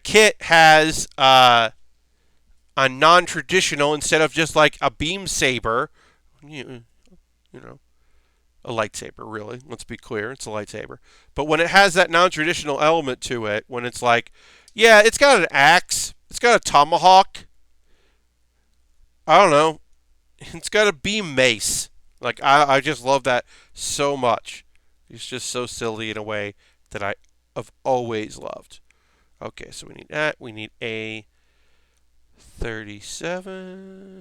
Speaker 1: kit has a non-traditional instead of just like a beam saber, you know, a lightsaber, really. Let's be clear, it's a lightsaber. But when it has that non-traditional element to it, when it's like, yeah, it's got an axe, it's got a tomahawk, I don't know, it's got a beam mace. Like, I just love that so much. It's just so silly in a way that I have always loved. Okay, so we need that. We need a 34?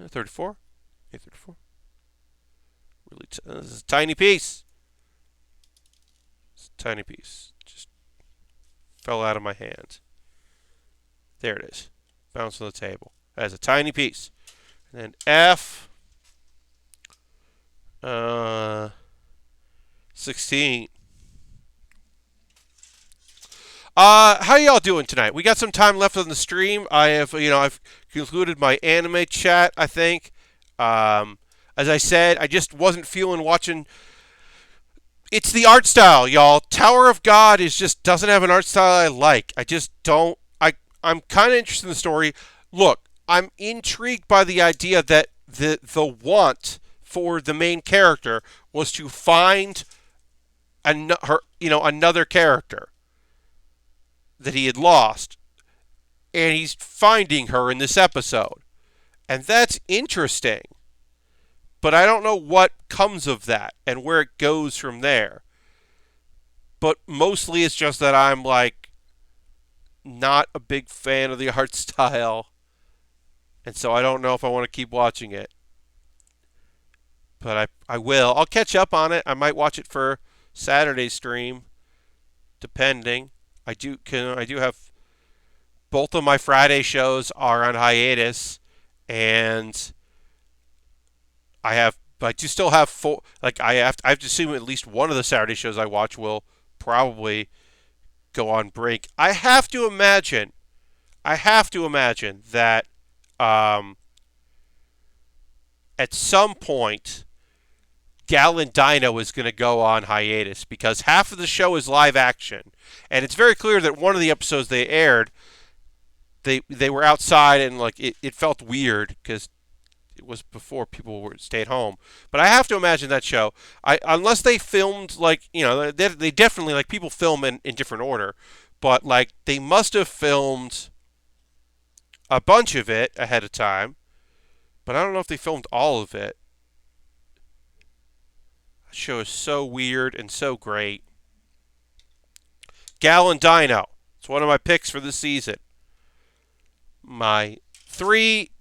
Speaker 1: A 34? Really, this is a tiny piece. It's a tiny piece. Just fell out of my hands. There it is. Bounced on the table. That's a tiny piece. And then F. 16. How y'all doing tonight? We got some time left on the stream. I've concluded my anime chat, I think. As I said, I just wasn't feeling watching. It's the art style, y'all. Tower of God doesn't have an art style I like. I just don't. I'm kind of interested in the story. Look, I'm intrigued by the idea that the want for the main character was to find another character that he had lost, and he's finding her in this episode, and that's interesting. But I don't know what comes of that and where it goes from there. But mostly it's just that I'm like not a big fan of the art style, and so I don't know if I want to keep watching it. But I will. I'll catch up on it. I might watch it for Saturday's stream, depending. I do have both of my Friday shows are on hiatus, and I do still have four. Like I have to assume at least one of the Saturday shows I watch will probably go on break. I have to imagine that at some point Gal and Dino is going to go on hiatus because half of the show is live action, and it's very clear that one of the episodes they aired, they were outside and like it felt weird because it was before people stayed home. But I have to imagine that show, unless they filmed they definitely like people film in different order, but like they must have filmed a bunch of it ahead of time, but I don't know if they filmed all of it. The show is so weird and so great. Gal and Dino. It's one of my picks for this season. My 3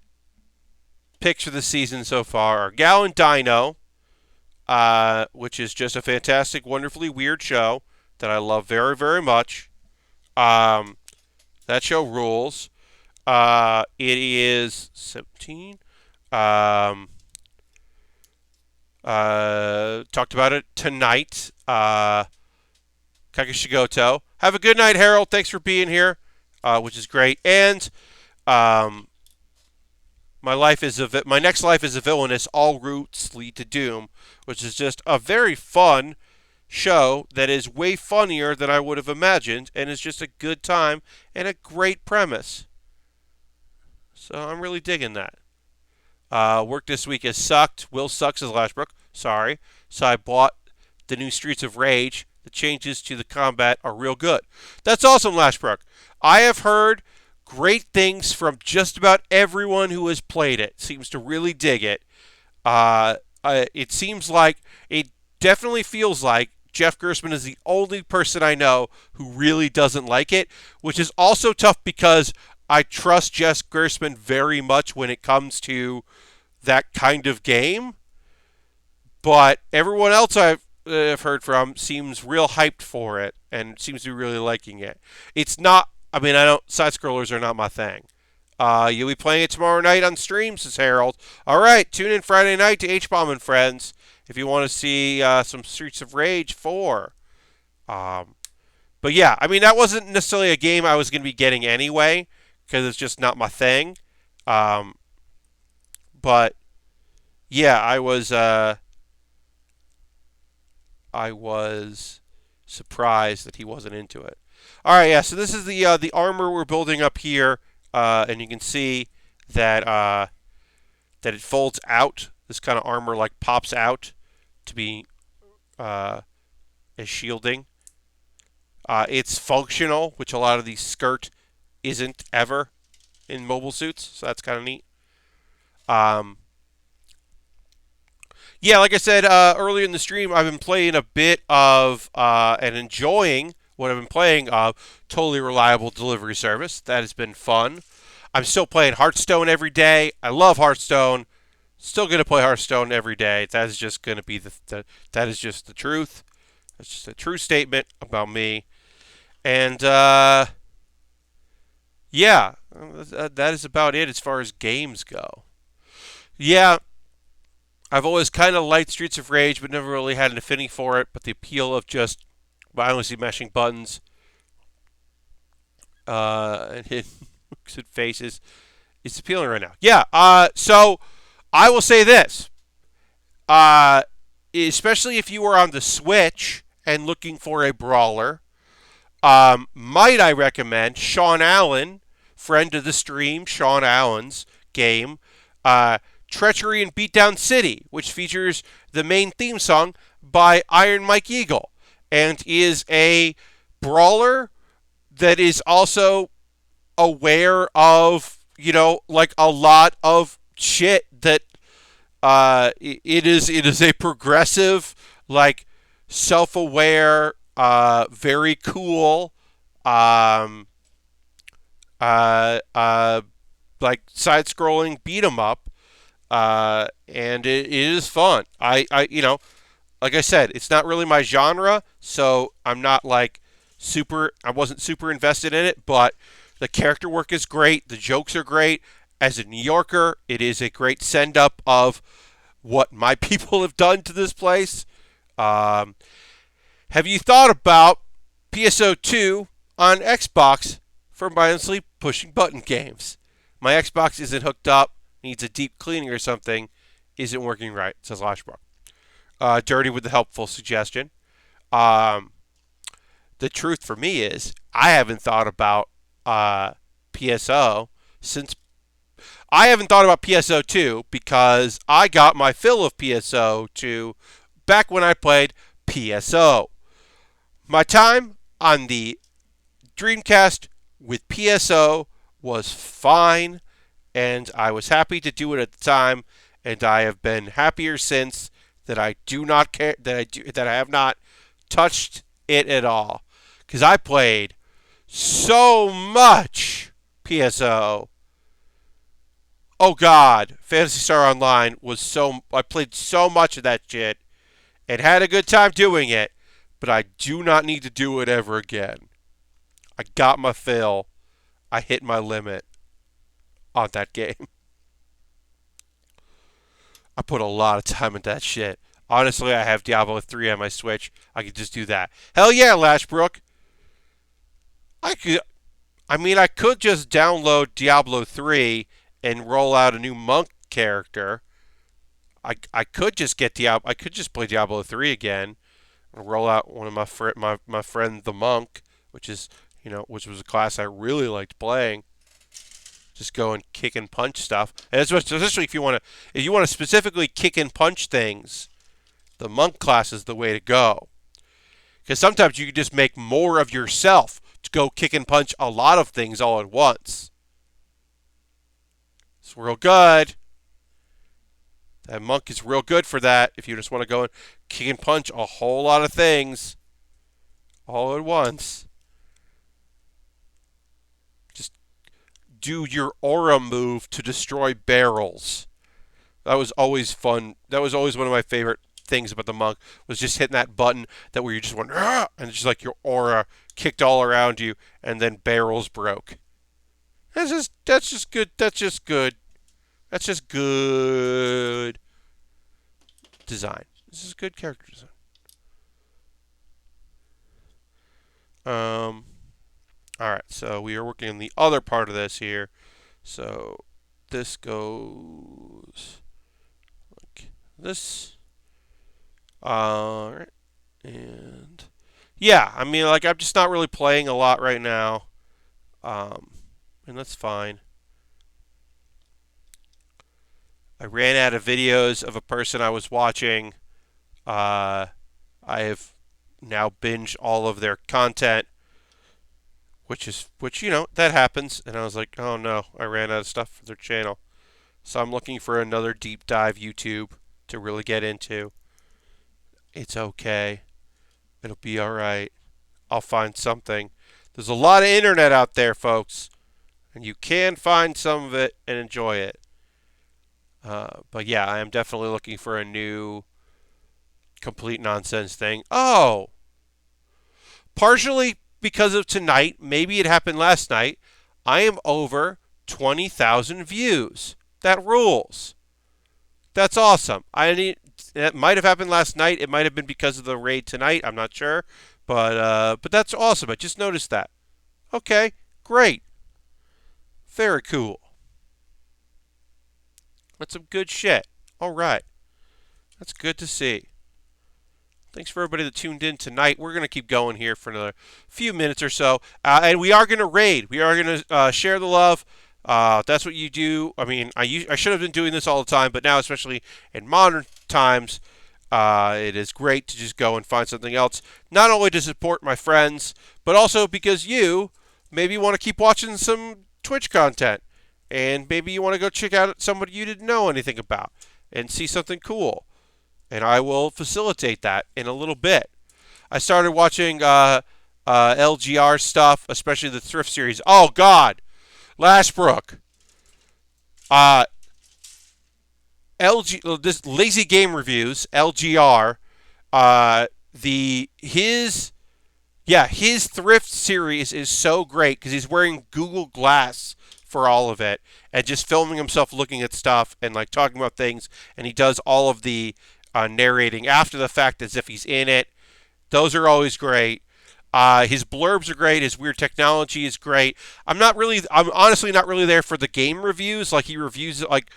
Speaker 1: picks for the season so far are Gal and Dino, which is just a fantastic, wonderfully weird show that I love very, very much. That show rules. It is 17. Talked about it tonight. Kakushigoto. Have a good night, Harold. Thanks for being here, which is great. And my next life is a villainess. All routes lead to doom, which is just a very fun show that is way funnier than I would have imagined and is just a good time and a great premise. So I'm really digging that. Work this week has sucked. Will sucks as Lashbrook. Sorry. So I bought the new Streets of Rage. The changes to the combat are real good. That's awesome, Lashbrook. I have heard great things from just about everyone who has played it. Seems to really dig it. It seems like, it definitely feels like Jeff Gerstmann is the only person I know who really doesn't like it, which is also tough because I trust Jeff Gerstmann very much when it comes to that kind of game. But everyone else I've heard from seems real hyped for it and seems to be really liking it. It's not, I mean, I don't, side scrollers are not my thing. You'll be playing it tomorrow night on stream, says Harold. All right, tune in Friday night to H-Bomb and Friends if you want to see some Streets of Rage 4. But yeah, I mean, that wasn't necessarily a game I was going to be getting anyway because it's just not my thing. But yeah, I was surprised that he wasn't into it. All right, yeah. So this is the armor we're building up here, and you can see that that it folds out. This kind of armor like pops out to be as shielding. It's functional, which a lot of these skirt isn't ever in mobile suits, so that's kind of neat. Yeah, like I said earlier in the stream, I've been playing a bit of and enjoying what I've been playing of Totally Reliable Delivery Service. That has been fun. I'm still playing Hearthstone every day. I love Hearthstone. Still going to play Hearthstone every day. That is just going to be that is just the truth. That's just a true statement about me. And yeah, that is about it as far as games go. Yeah, I've always kind of liked Streets of Rage, but never really had an affinity for it. But the appeal of just violently mashing buttons and hitting faces is appealing right now. Yeah, so I will say this. Especially if you are on the Switch and looking for a brawler, might I recommend Sean Allen, friend of the stream, Sean Allen's game, Treachery in Beatdown City, which features the main theme song by Iron Mike Eagle, and is a brawler that is also aware of, like a lot of shit that it is a progressive, like self-aware, very cool, like side-scrolling beat 'em up. And it is fun. Like I said, it's not really my genre, so I'm not I wasn't super invested in it, but the character work is great. The jokes are great. As a New Yorker, it is a great send-up of what my people have done to this place. Have you thought about PSO2 on Xbox for mindlessly pushing button games? My Xbox isn't hooked up. Needs a deep cleaning or something, isn't working right, says Lashbrook. Dirty with the helpful suggestion. The truth for me is, I haven't thought about PSO since... I haven't thought about PSO2 because I got my fill of PSO2 back when I played PSO. My time on the Dreamcast with PSO was fine, and I was happy to do it at the time, and I have been happier since that I do not care that I have not touched it at all, because I played so much PSO. Oh God, Phantasy Star Online I played so much of that shit and had a good time doing it, but I do not need to do it ever again. I got my fill. I hit my limit on that game. I put a lot of time into that shit. Honestly, I have Diablo 3 on my Switch. I could just do that. Hell yeah, Lashbrook. I could just download Diablo 3 and roll out a new monk character. I could just play Diablo 3 again. I roll out one of my friend the monk, which is which was a class I really liked playing. Just go and kick and punch stuff, and especially if you want to specifically kick and punch things, the monk class is the way to go. Because sometimes you can just make more of yourself to go kick and punch a lot of things all at once. It's real good. That monk is real good for that. If you just want to go and kick and punch a whole lot of things all at once. Just do your aura move to destroy barrels. That was always fun. That was always one of my favorite things about the monk, was just hitting that button that where you just went, ah! And it's just like your aura kicked all around you, and then barrels broke. That's just good. That's just good design. This is good character design. All right, so we are working on the other part of this here. So this goes like this. All right, and yeah, I mean, like, I'm just not really playing a lot right now, and that's fine. I ran out of videos of a person I was watching. I have now binged all of their content, which that happens. And I was like, oh no, I ran out of stuff for their channel. So I'm looking for another deep dive YouTube to really get into. It's okay. It'll be all right. I'll find something. There's a lot of internet out there, folks, and you can find some of it and enjoy it. But yeah, I am definitely looking for a new complete nonsense thing. Oh! Partially because of tonight, maybe it happened last night, I am over 20,000 views. That rules. That's awesome. It might have happened last night. It might have been because of the raid tonight. I'm not sure. But that's awesome. I just noticed that. Okay, great. Very cool. That's some good shit. All right. That's good to see. Thanks for everybody that tuned in tonight. We're going to keep going here for another few minutes or so. And we are going to raid. We are going to share the love. That's what you do. I mean, I should have been doing this all the time, but now, especially in modern times, it is great to just go and find something else. Not only to support my friends, but also because you maybe want to keep watching some Twitch content. And maybe you want to go check out somebody you didn't know anything about and see something cool. And I will facilitate that in a little bit. I started watching LGR stuff, especially the Thrift series. Oh, God. Lashbrook. This Lazy Game Reviews, LGR. His Thrift series is so great because he's wearing Google Glass for all of it and just filming himself looking at stuff and like talking about things, and he does all of the narrating after the fact as if he's in it. Those are always great. His blurbs are great. His weird technology is great. I'm honestly not really there for the game reviews. Like, he reviews like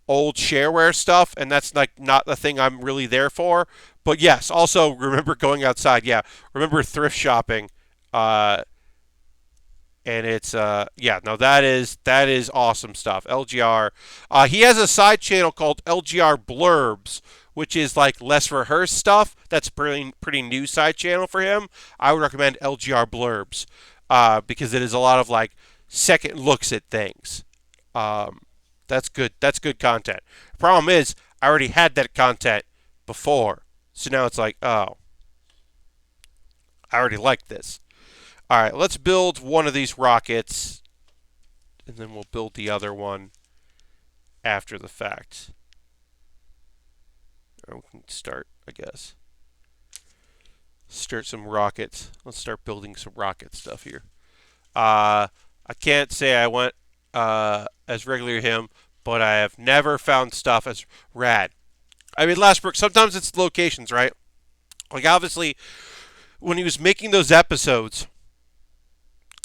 Speaker 1: old shareware stuff, and that's like not the thing I'm really there for. But yes, also remember going outside. Yeah, remember thrift shopping. And it's that is awesome stuff. LGR. He has a side channel called LGR Blurbs, which is like less rehearsed stuff. That's pretty new side channel for him. I would recommend LGR Blurbs because it is a lot of like second looks at things. That's good. That's good content. The problem is I already had that content before, so now it's like, oh, I already like this. All right, let's build one of these rockets, and then we'll build the other one after the fact. Or we can start, I guess. Start some rockets. Let's start building some rocket stuff here. I can't say I went as regular as him, but I have never found stuff as rad. I mean, Lashbrook, sometimes it's locations, right? Like, obviously, when he was making those episodes,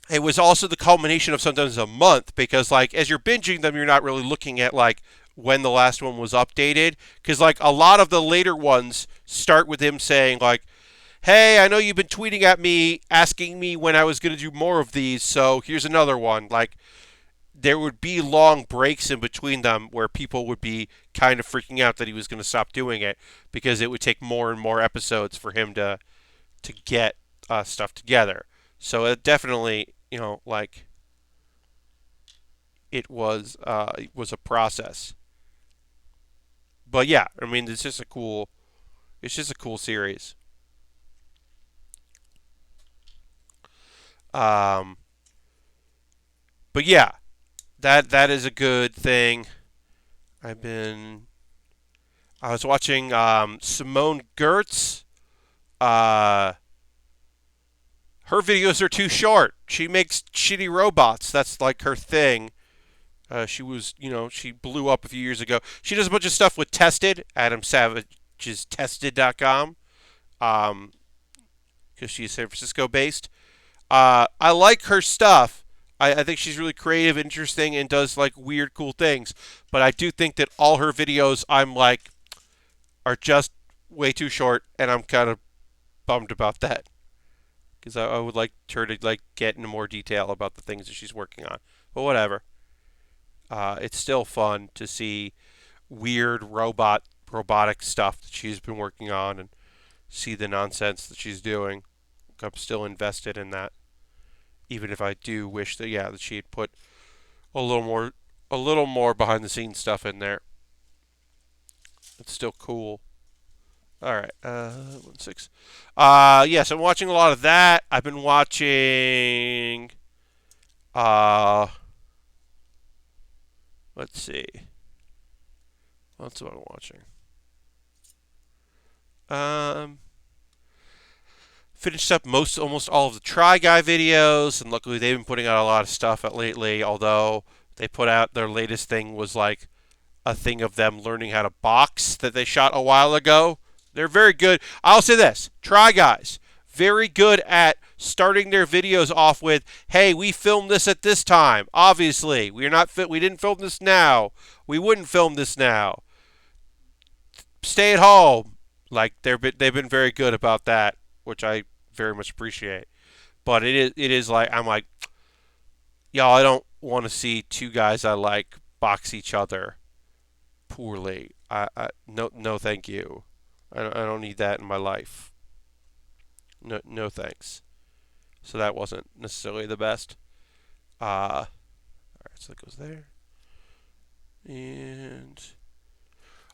Speaker 1: it was also the culmination of sometimes a month, because like as you're binging them, you're not really looking at like when the last one was updated, because like a lot of the later ones start with him saying like, hey, I know you've been tweeting at me asking me when I was going to do more of these, so here's another one. Like, there would be long breaks in between them where people would be kind of freaking out that he was going to stop doing it because it would take more and more episodes for him to get stuff together. So it definitely, like it was a process. But yeah, I mean, it's just a cool series. Um, but yeah, that is a good thing. I've been I was watching Simone Gertz. Uh, her videos are too short. She makes shitty robots. That's like her thing. She blew up a few years ago. She does a bunch of stuff with Tested, Adam Savage's Tested.com, because she's San Francisco based. I like her stuff. I think she's really creative, interesting, and does like weird, cool things. But I do think that all her videos, I'm like, are just way too short, and I'm kind of bummed about that because I would like her to like get into more detail about the things that she's working on. But whatever. It's still fun to see weird robotic stuff that she's been working on and see the nonsense that she's doing. I'm still invested in that, even if I do wish that she had put a little more behind the scenes stuff in there. It's still cool. All right, 1-6. Yes, I'm watching a lot of that. I've been watching. Uh, let's see. What's what I'm watching? Um, Finished up almost all of the Try Guy videos, and luckily they've been putting out a lot of stuff lately. Although they put out their latest thing was like a thing of them learning how to box that they shot a while ago. They're very good. I'll say this: Try Guys, very good at starting their videos off with, "Hey, we filmed this at this time. Obviously, we didn't film this now. We wouldn't film this now. Stay at home." Like they've been very good about that, which I very much appreciate. But it is like I'm like, y'all, I don't want to see two guys I like box each other poorly. No, thank you. I don't need that in my life. No thanks. So that wasn't necessarily the best. All right, so that goes there. And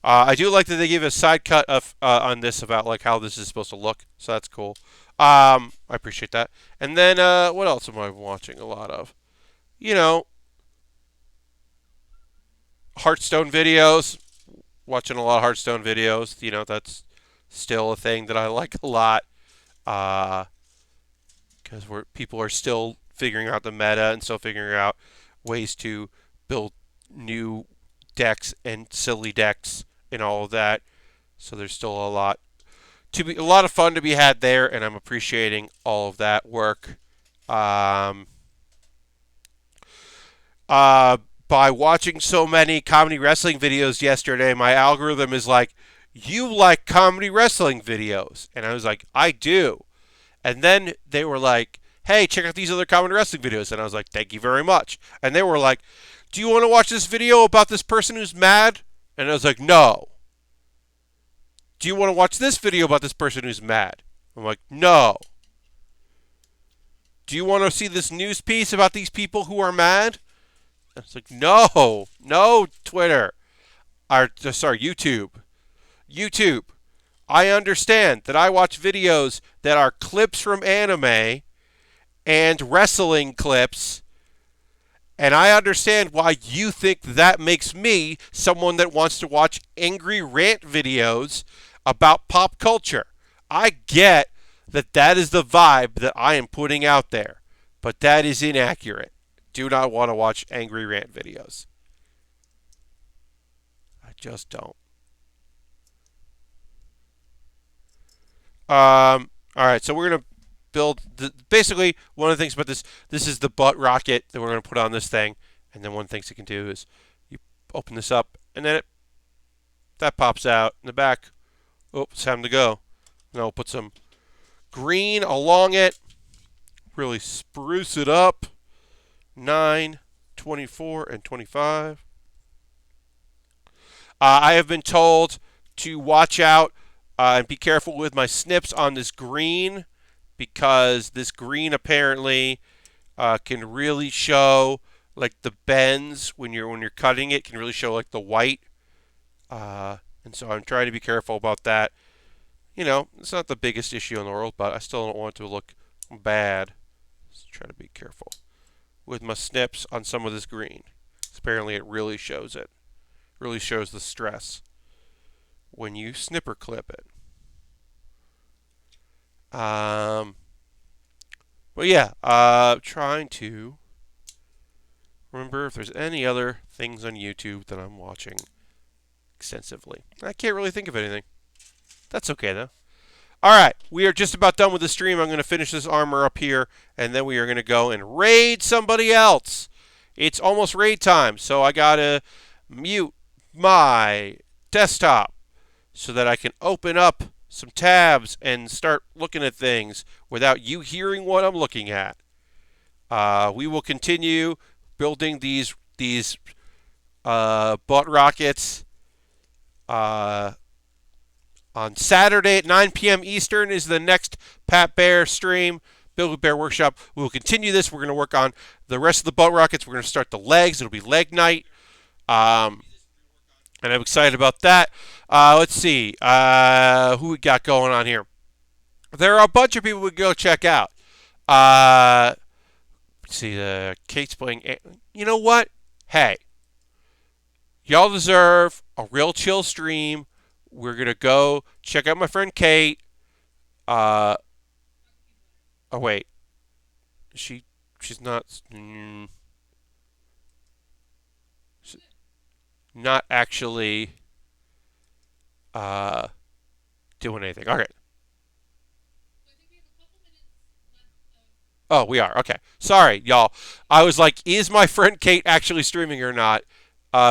Speaker 1: I do like that they give a side cut of on this about like how this is supposed to look. So that's cool. I appreciate that. And then what else am I watching a lot of? You know, Hearthstone videos. Watching a lot of Hearthstone videos. That's still a thing that I like a lot. Because people are still figuring out the meta and still figuring out ways to build new decks and silly decks and all of that. So there's still a lot of fun to be had there, and I'm appreciating all of that work. Um, by watching so many comedy wrestling videos yesterday, my algorithm is like, "You like comedy wrestling videos?" And I was like, "I do." And then they were like, "Hey, check out these other comedy wrestling videos." And I was like, "Thank you very much." And they were like, "Do you want to watch this video about this person who's mad?" And I was like, "No." "Do you want to watch this video about this person who's mad?" I'm like, "No." "Do you want to see this news piece about these people who are mad?" And it's like, "No. No, Twitter. Sorry, YouTube. YouTube. I understand that I watch videos that are clips from anime and wrestling clips, and I understand why you think that makes me someone that wants to watch angry rant videos about pop culture. I get that that is the vibe that I am putting out there, but that is inaccurate. Do not want to watch angry rant videos. I just don't. All right, so we're gonna build. Basically, one of the things about this, this is the butt rocket that we're gonna put on this thing, and then one of the things you can do is you open this up, and then that pops out in the back. Oh, it's time to go. And I'll put some green along it. Really spruce it up. 9, 24, and 25. I have been told to watch out and be careful with my snips on this green because this green apparently can really show like the bends when you're cutting it, can really show like the white, and so I'm trying to be careful about that. You know, it's not the biggest issue in the world, but I still don't want it to look bad. Let's try to be careful with my snips on some of this green. Apparently, it really shows it. Really shows the stress when you snipper clip it. But yeah, trying to remember if there's any other things on YouTube that I'm watching extensively. I can't really think of anything. That's okay though. All right, we are just about done with the stream. I'm going to finish this armor up here, and then we are going to go and raid somebody else. It's almost raid time, so I got to mute my desktop so that I can open up some tabs and start looking at things without you hearing what I'm looking at. We will continue building these butt rockets. On Saturday at 9 p.m. Eastern is the next Pat Baer stream, Build with Baer Workshop. We will continue this. We're going to work on the rest of the boat rockets. We're going to start the legs. It'll be leg night. And I'm excited about that. Let's see. Who we got going on here? There are a bunch of people we can go check out. Let's see. Kate's playing. You know what? Hey. Y'all deserve a real chill stream. We're going to go check out my friend Kate. Oh, wait. She's not... not actually doing anything. Okay. Oh, we are. Okay. Sorry, y'all. I was like, is my friend Kate actually streaming or not?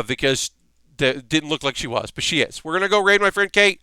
Speaker 1: Because didn't look like she was, but she is. We're gonna go raid my friend Kate.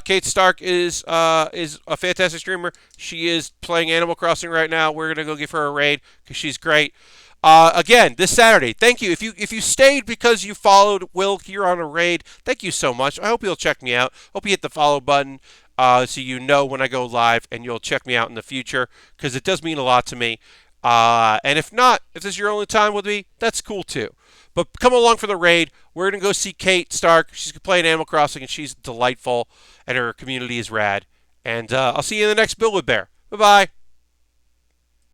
Speaker 1: Kate Stark is a fantastic streamer. She is playing Animal Crossing right now. We're gonna go give her a raid because she's great. Again, this Saturday. Thank you. If you stayed because you followed Will here on a raid, thank you so much. I hope you'll check me out. Hope you hit the follow button so you know when I go live, and you'll check me out in the future because it does mean a lot to me. And if not, if this is your only time with me, that's cool too. But come along for the raid. We're going to go see Kate Stark. She's playing Animal Crossing, and she's delightful, and her community is rad. And I'll see you in the next Build with Baer. Bye-bye.